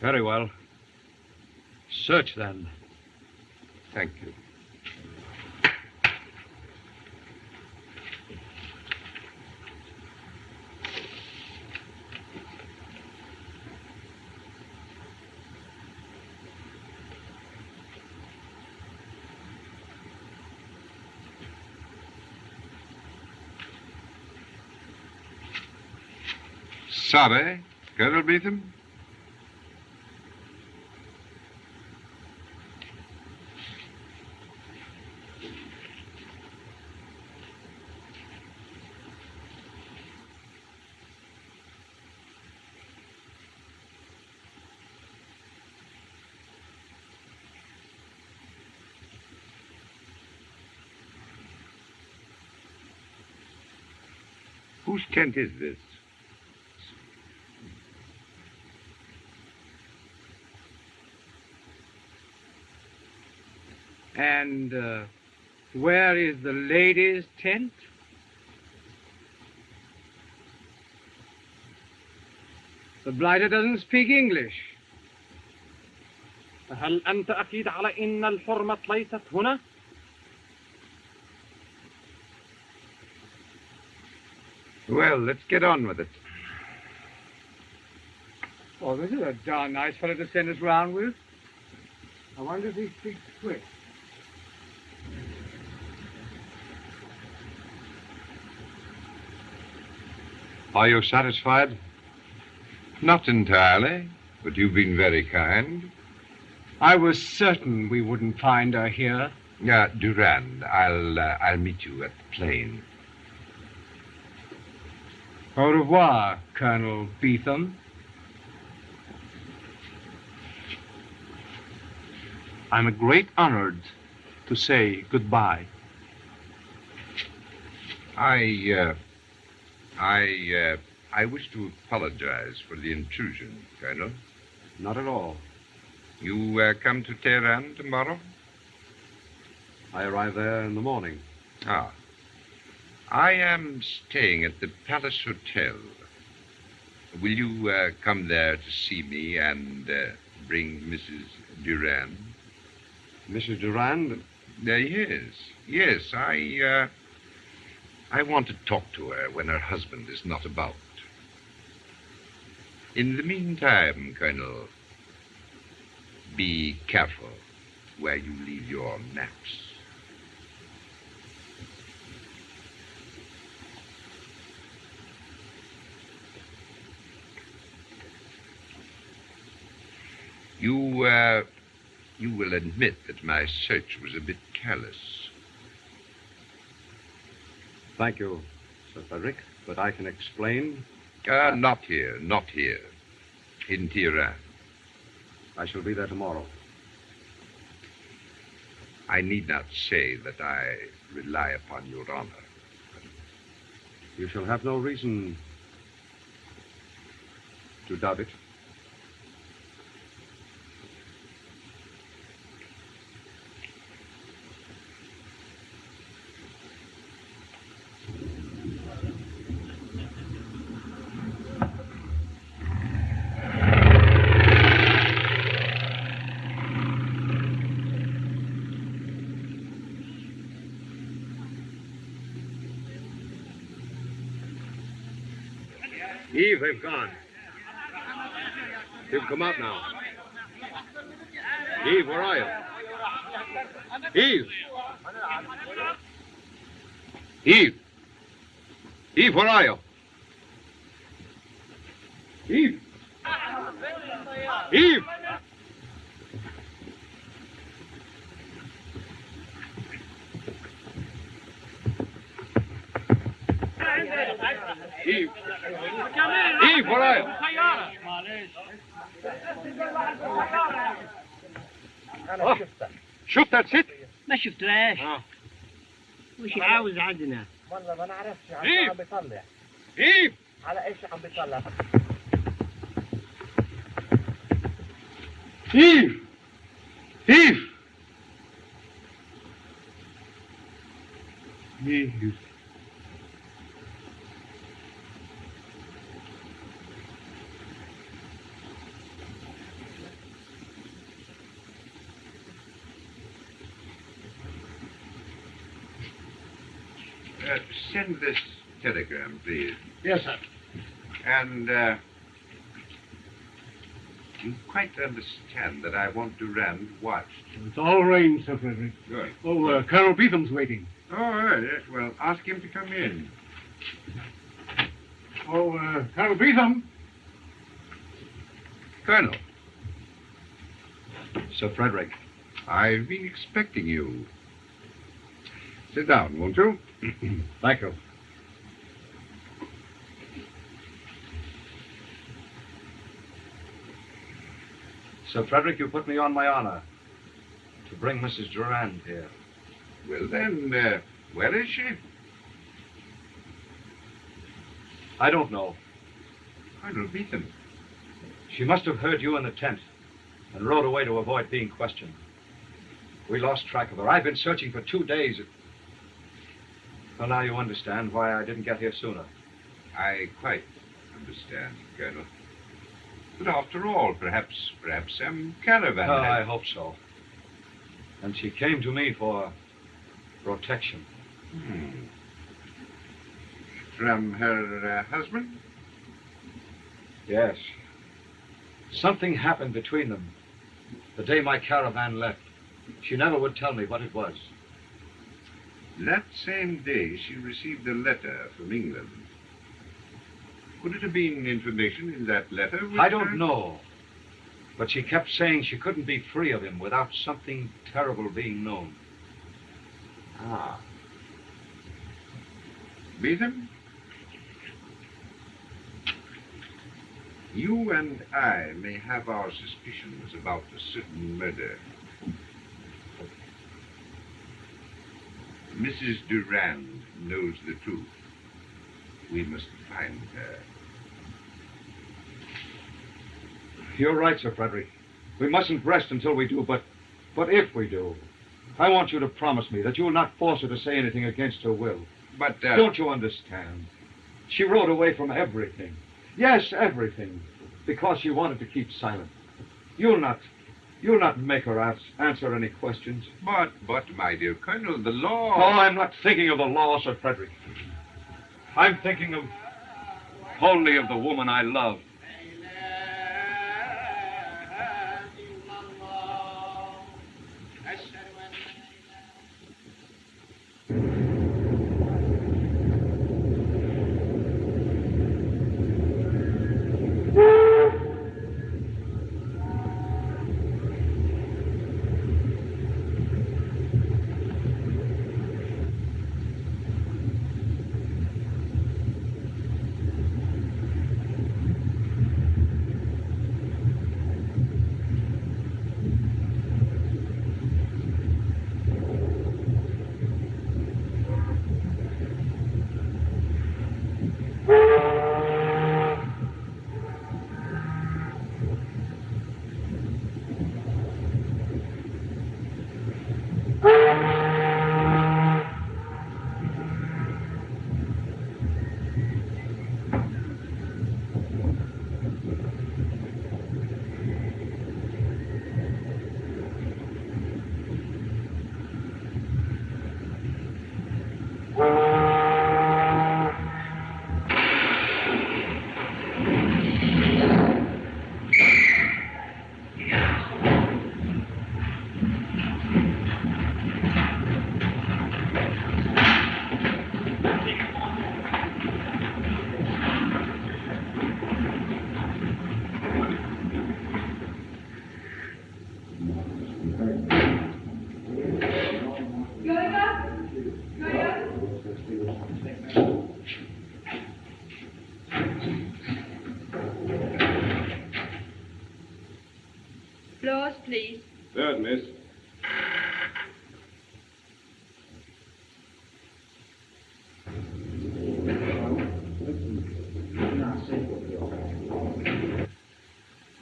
Very well. Search, then. Thank you. Sabe, Colonel Beetham? Whose tent is this? And where is the ladies' tent? The blighter doesn't speak English. هل أنت أكيد على إن الحرمة ليست هنا؟ Well, let's get on with it. Oh, this is a darn nice fellow to send us round with. I wonder if he speaks quick. Are you satisfied? Not entirely, but you've been very kind. I was certain we wouldn't find her here. Durand, I'll meet you at the plane. Au revoir, Colonel Beetham. I'm a great honored to say goodbye. I wish to apologize for the intrusion, Colonel. Not at all. You come to Tehran tomorrow? I arrive there in the morning. Ah. I am staying at the Palace Hotel. Will you come there to see me and bring Mrs. Durand? Mrs. Durand? Yes. I want to talk to her when her husband is not about. In the meantime, Colonel, be careful where you leave your maps. You will admit that my search was a bit careless. Thank you, Sir Frederick, but I can explain. Not here. In Tehran. I shall be there tomorrow. I need not say that I rely upon your honor. You shall have no reason to doubt it. Eve, they've gone. You've come out now. Eve, where are you? Eve! Eve! Eve, where are you? Eve! Eve! Eve! Eve, where are you? شفتها ست؟ ما شفتهاش. وش عاوز عندنا؟ والله ما نعرفش عن إيه؟ عم بيطلع. إيه؟ على ايش عم بيطلع؟ إيف! إيف! إيف! Send this telegram, please. Yes, sir. And you quite understand that I want Durand watched. It's all arranged, Sir Frederick. Good. Oh, Colonel Beetham's waiting. Oh, yes. Well, ask him to come in. Oh, Colonel Beetham. Colonel. Sir Frederick. I've been expecting you. Sit down, won't you? Thank you. Sir Frederick, you put me on my honor to bring Mrs. Durand here. Well, then, where is she? I don't know. Colonel Beetham. She must have heard you in the tent and rode away to avoid being questioned. We lost track of her. I've been searching for 2 days. Well, now you understand why I didn't get here sooner. I quite understand, Colonel. But after all, perhaps some caravan. Oh, I hope so. And she came to me for protection. From her husband? Yes. Something happened between them the day my caravan left. She never would tell me what it was. That same day, she received a letter from England. Could it have been information in that letter? I don't know. But she kept saying she couldn't be free of him without something terrible being known. Ah. Beetham? You and I may have our suspicions about a certain murder. Mrs. Durand knows the truth. We must find her. You're right, Sir Frederick. We mustn't rest until we do, but if we do, I want you to promise me that you will not force her to say anything against her will. But, Don't you understand? She rode away from everything. Yes, everything. Because she wanted to keep silent. You'll not make her answer any questions. But, my dear Colonel, the law... Oh, I'm not thinking of the law, Sir Frederick. I'm thinking only of the woman I love. Floors, please. Third, miss.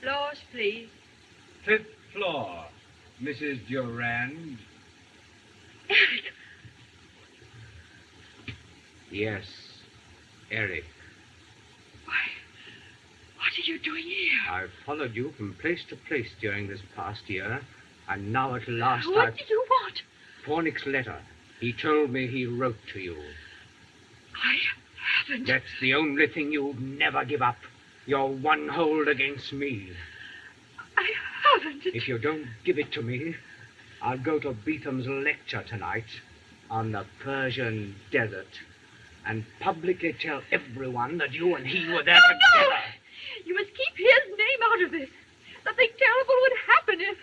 Floors, please. 5th floor, Mrs. Durand. Eric. Yes, Eric. What are you doing here? I've followed you from place to place during this past year, and now at last What did you want? Pornick's letter. He told me he wrote to you. I haven't. That's the only thing you'd never give up. Your one hold against me. I haven't. If you don't give it to me, I'll go to Beetham's lecture tonight on the Persian desert and publicly tell everyone that you and he were there together. No! You must keep his name out of this. Something terrible would happen if...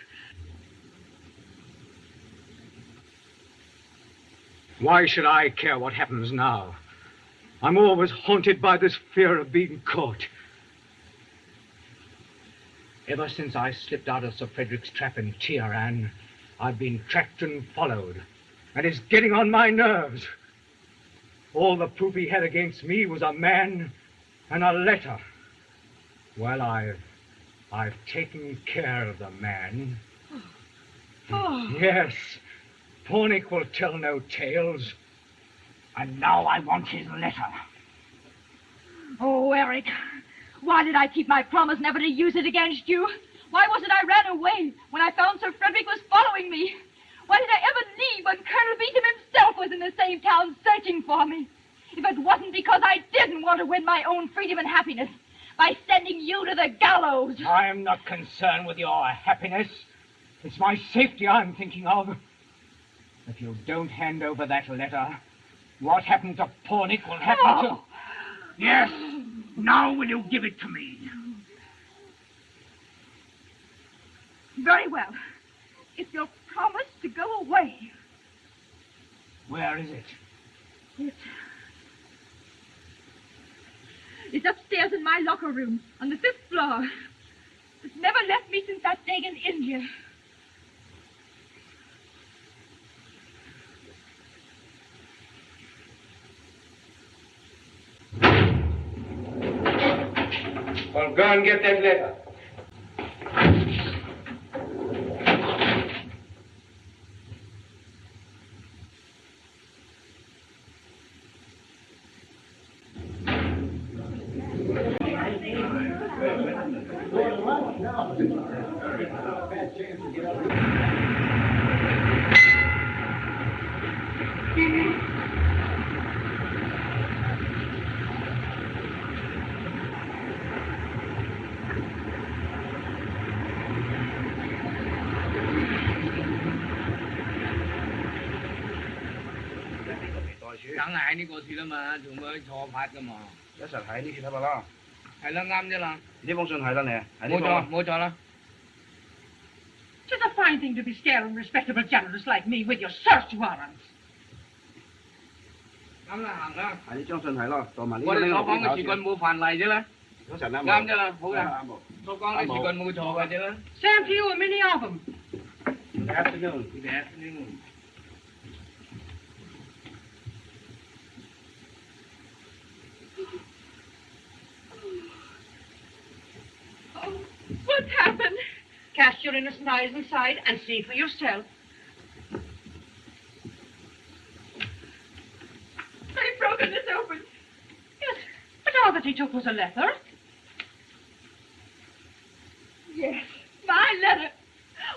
Why should I care what happens now? I'm always haunted by this fear of being caught. Ever since I slipped out of Sir Frederick's trap in Teheran, I've been tracked and followed, and it's getting on my nerves. All the proof he had against me was a man And a letter. Well, I've taken care of the man. Oh. Yes. Pornick will tell no tales. And now I want his letter. Oh, Eric, why did I keep my promise never to use it against you? Why was it I ran away when I found Sir Frederick was following me? Why did I ever leave when Colonel Beetham himself was in the same town searching for me? If it wasn't because I didn't want to win my own freedom and happiness by sending you to the gallows. I am not concerned with your happiness. It's my safety I'm thinking of. If you don't hand over that letter, what happened to Pornick will happen to... Yes. Now will you give it to me? Very well. If you'll promise to go away. Where is it? It's upstairs in my locker room on the 5th floor. It's never left me since that day in India. Well, go and get that letter.呢個事啦嘛，仲會錯拍噶嘛。一實係呢次睇法啦。係啦，啱啫啦。呢封信係啦，你係呢冇錯，冇錯啦。'Tis a fine thing to be scaring respectable journalists like me with your search warrants. 啱啦，行啦。係呢張信係咯，同埋呢。我哋所講嘅事據冇犯例啫啦。嗰陣啱。啱啫啦，好嘅。所講嘅事據冇錯嘅啫啦。Same to you and many of them. Good afternoon. Good afternoon. What's happened? Cast your innocent eyes inside and see for yourself. They've broken this open. Yes, but all that he took was a letter. Yes, my letter.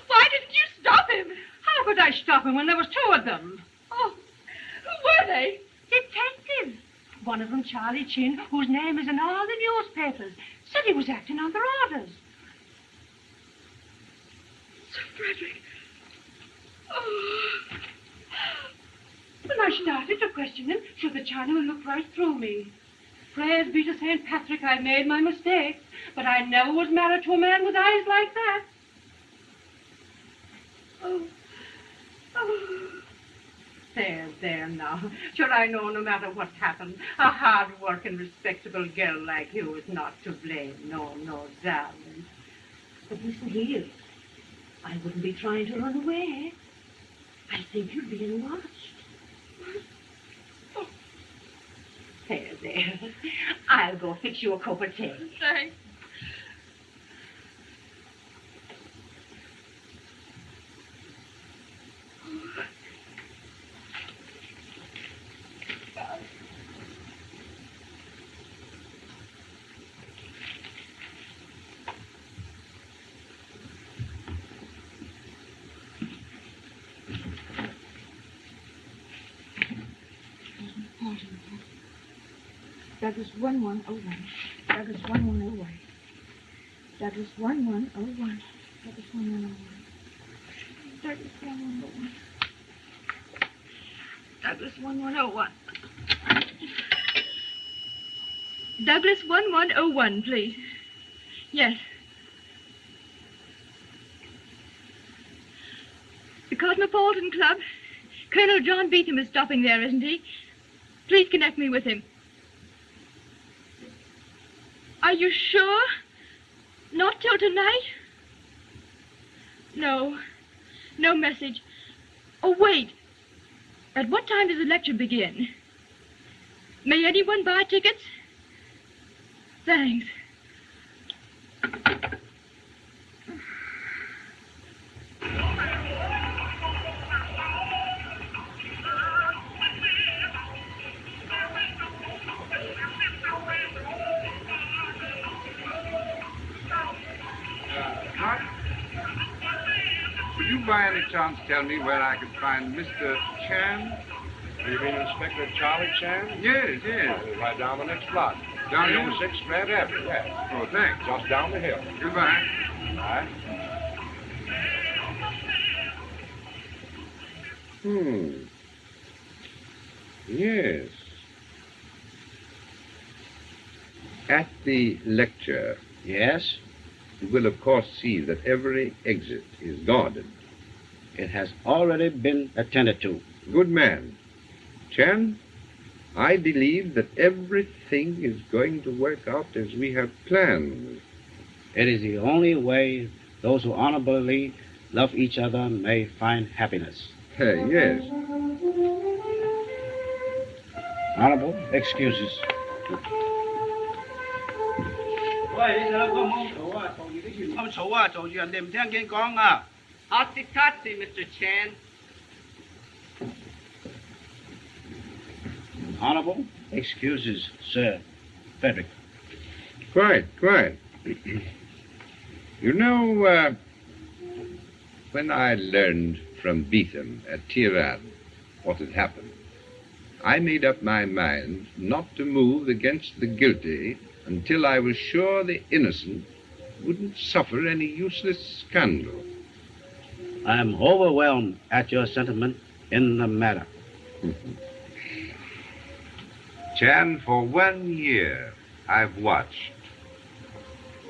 Why didn't you stop him? How could I stop him when there was 2 of them? Oh, who were they? Detectives. One of them, Charlie Chin, whose name is in all the newspapers, said he was acting under orders. Sir Frederick. Oh. When I started to question him, sure, the Chinaman looked right through me. Praise be to St. Patrick, I made my mistake, but I never was married to a man with eyes like that. Oh. Oh. There now. Sure, I know no matter what happened, a hard-working, respectable girl like you is not to blame. No, darling. But listen here. I wouldn't be trying to run away. I think you're being watched. Oh. There. I'll go fix you a cup of tea. Thanks. Douglas 1101. Douglas 1101. Douglas 1101. Douglas 1101. Douglas 1101. Douglas 1101. Douglas 1101, please. Yes. The Cosmopolitan Club. Colonel John Beetham is stopping there, isn't he? Please connect me with him. Are you sure? Not till tonight? No. No message. Oh, wait. At what time does the lecture begin? May anyone buy tickets? Thanks. Mark, would you by any chance tell me where I could find Mr. Chan? You mean Inspector Charlie Chan? Yes, yes. Right down the next block. Down here? 306 Grand Avenue, yes. Oh, thanks. Just down the hill. Goodbye. Bye. Yes. At the lecture. Yes? You will, of course, see that every exit is guarded. It has already been attended to. Good man. Chan, I believe that everything is going to work out as we have planned. It is the only way those who honorably love each other may find happiness. Yes. Honorable excuses. 喂，你兩個冇嘈啊！嘈住啲員咁嘈啊！嘈住人哋唔聽見講啊！ Hotsy-totsy, Mr. Chan. Honorable excuses, Sir Frederick. Quite. You know, when I learned from Beetham at Tirad what had happened, I made up my mind not to move against the guilty until I was sure the innocent wouldn't suffer any useless scandal. I am overwhelmed at your sentiment in the matter. Chan, for 1 year I've watched,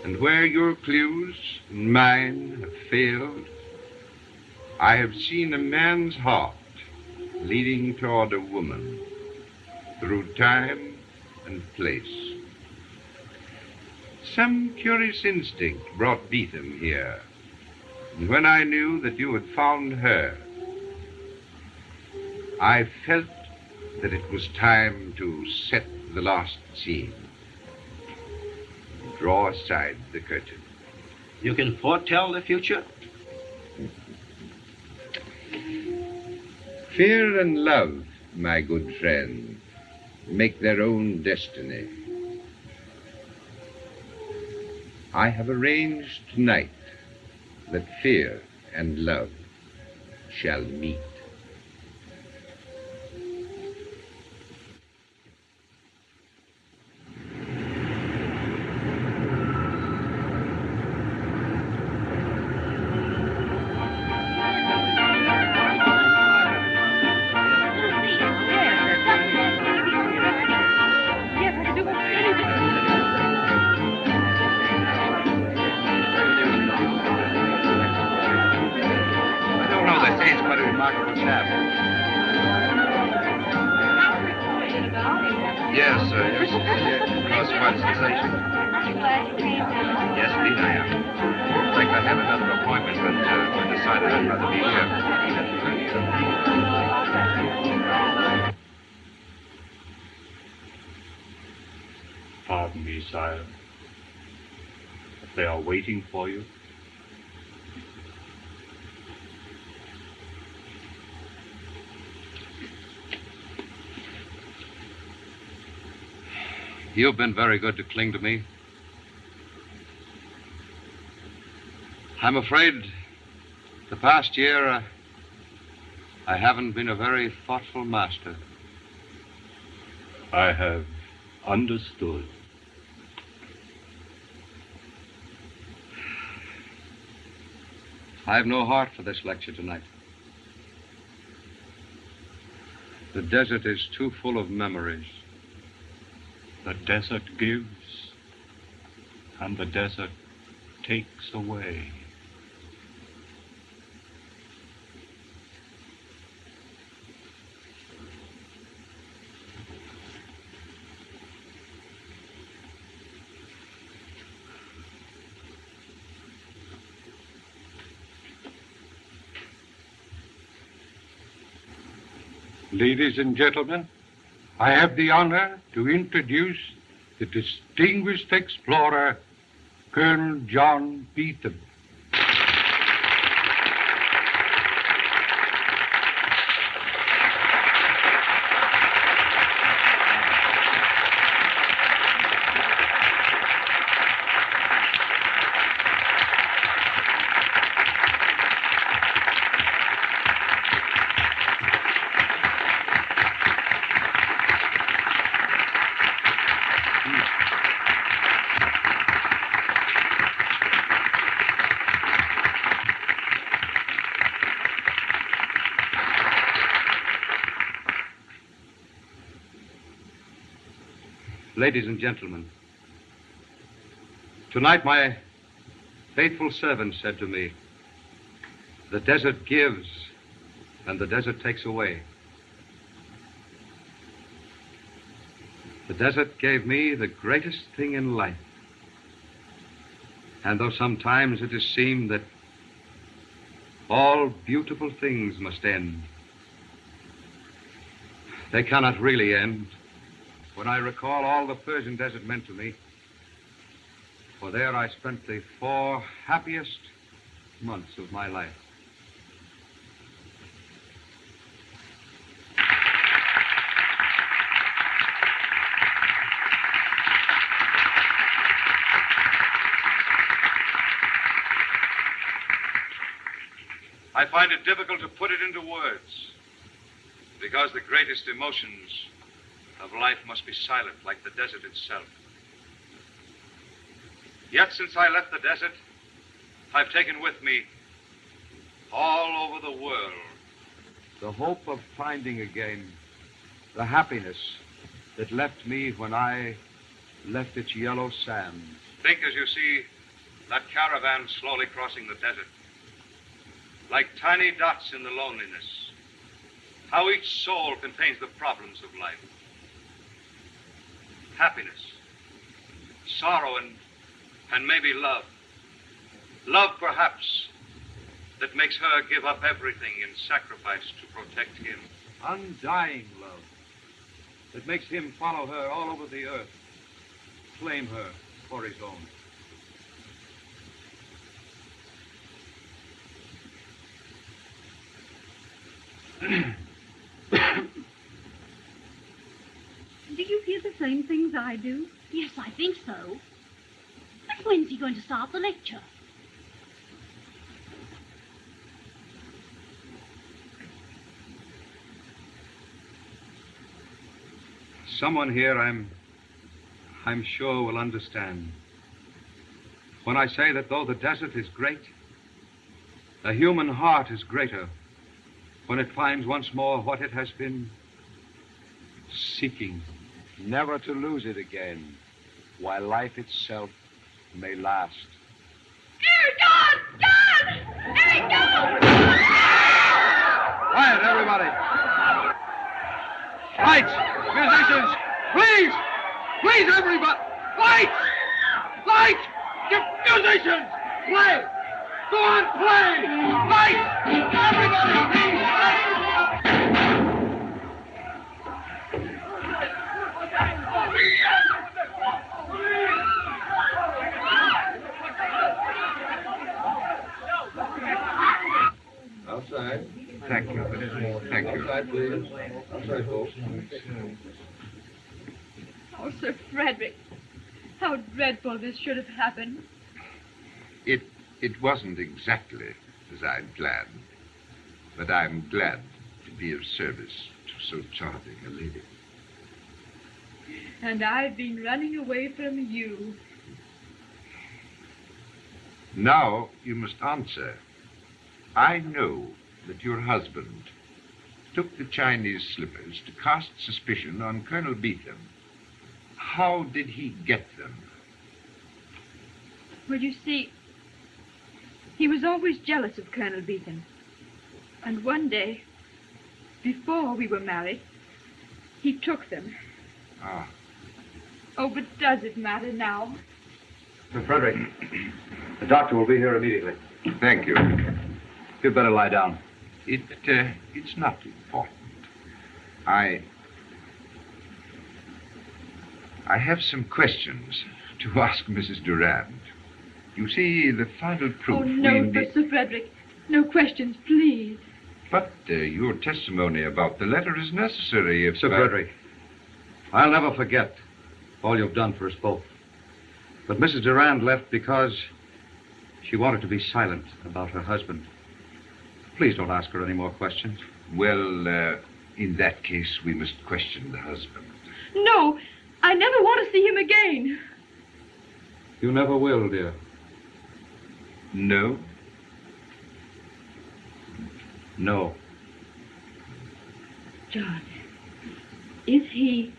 and where your clues and mine have failed, I have seen a man's heart leading toward a woman through time and place. Some curious instinct brought Beetham here, and when I knew that you had found her, I felt that it was time to set the last scene, draw aside the curtain. You can foretell the future? Fear and love, my good friend, make their own destiny. I have arranged tonight that fear and love shall meet. Pardon me, sire. If they are waiting for you. You've been very good to cling to me. I'm afraid the past year I haven't been a very thoughtful master. I have understood. I have no heart for this lecture tonight. The desert is too full of memories. The desert gives, and the desert takes away. Ladies and gentlemen, I have the honor to introduce the distinguished explorer, Colonel John Beetham. Ladies and gentlemen, tonight my faithful servant said to me, the desert gives and the desert takes away. The desert gave me the greatest thing in life. And though sometimes it has seemed that all beautiful things must end, they cannot really end. When I recall all the Persian desert meant to me, for there I spent the 4 happiest months of my life. I find it difficult to put it into words, because the greatest emotions of life must be silent, like the desert itself. Yet since I left the desert, I've taken with me all over the world the hope of finding again the happiness that left me when I left its yellow sand. Think as you see that caravan slowly crossing the desert, like tiny dots in the loneliness, how each soul contains the problems of life. Happiness, sorrow, and maybe love. Love, perhaps, that makes her give up everything in sacrifice to protect him. Undying love that makes him follow her all over the earth, claim her for his own. Do you hear the same things I do? Yes, I think so. But when's he going to start the lecture? Someone here, I'm sure, will understand when I say that though the desert is great, the human heart is greater when it finds once more what it has been seeking. Never to lose it again, while life itself may last. Eric, John! Quiet, everybody. Lights! Musicians! Please! Please, everybody! Lights! Lights! Musicians! Play! Go on, play! Lights! Everybody, please! Outside. Thank you. Thank you. Outside, please. Outside, folks. Oh, Sir Frederick, how dreadful this should have happened. It wasn't exactly as I'd planned, but I'm glad to be of service to so charming a lady. And I've been running away from you. Now you must answer. I know that your husband took the Chinese slippers to cast suspicion on Colonel Beetham. How did he get them? Well, you see, he was always jealous of Colonel Beetham. And one day, before we were married, he took them. Ah. Oh, but does it matter now? Sir Frederick, the doctor will be here immediately. Thank you. You'd better lie down. It's not important. I have some questions to ask Mrs. Durand. You see, the final proof... Oh, no, we Sir Frederick. No questions, please. But your testimony about the letter is necessary if... Sir Frederick, I'll never forget all you've done for us both. But Mrs. Durand left because she wanted to be silent about her husband. Please don't ask her any more questions. Well, in that case, we must question the husband. No, I never want to see him again. You never will, dear. No? No. John, is he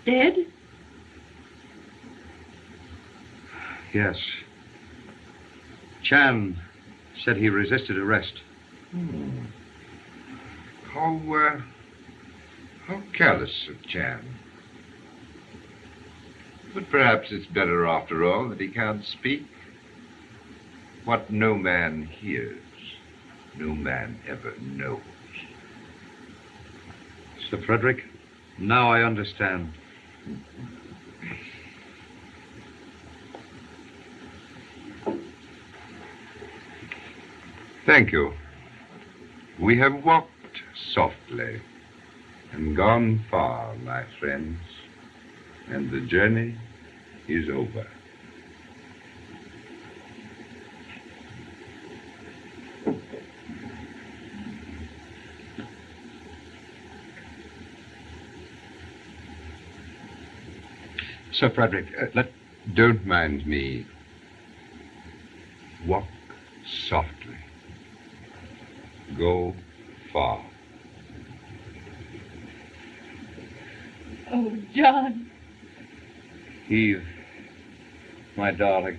dead? Yes. Chan said he resisted arrest. How careless of Chan. But perhaps it's better, after all, that he can't speak. What no man hears, no man ever knows. Sir Frederick, now I understand. Thank you. We have walked softly and gone far, my friends, and the journey is over. Sir Frederick, Don't mind me. Walk softly. Go far. Oh, John. Eve, my darling.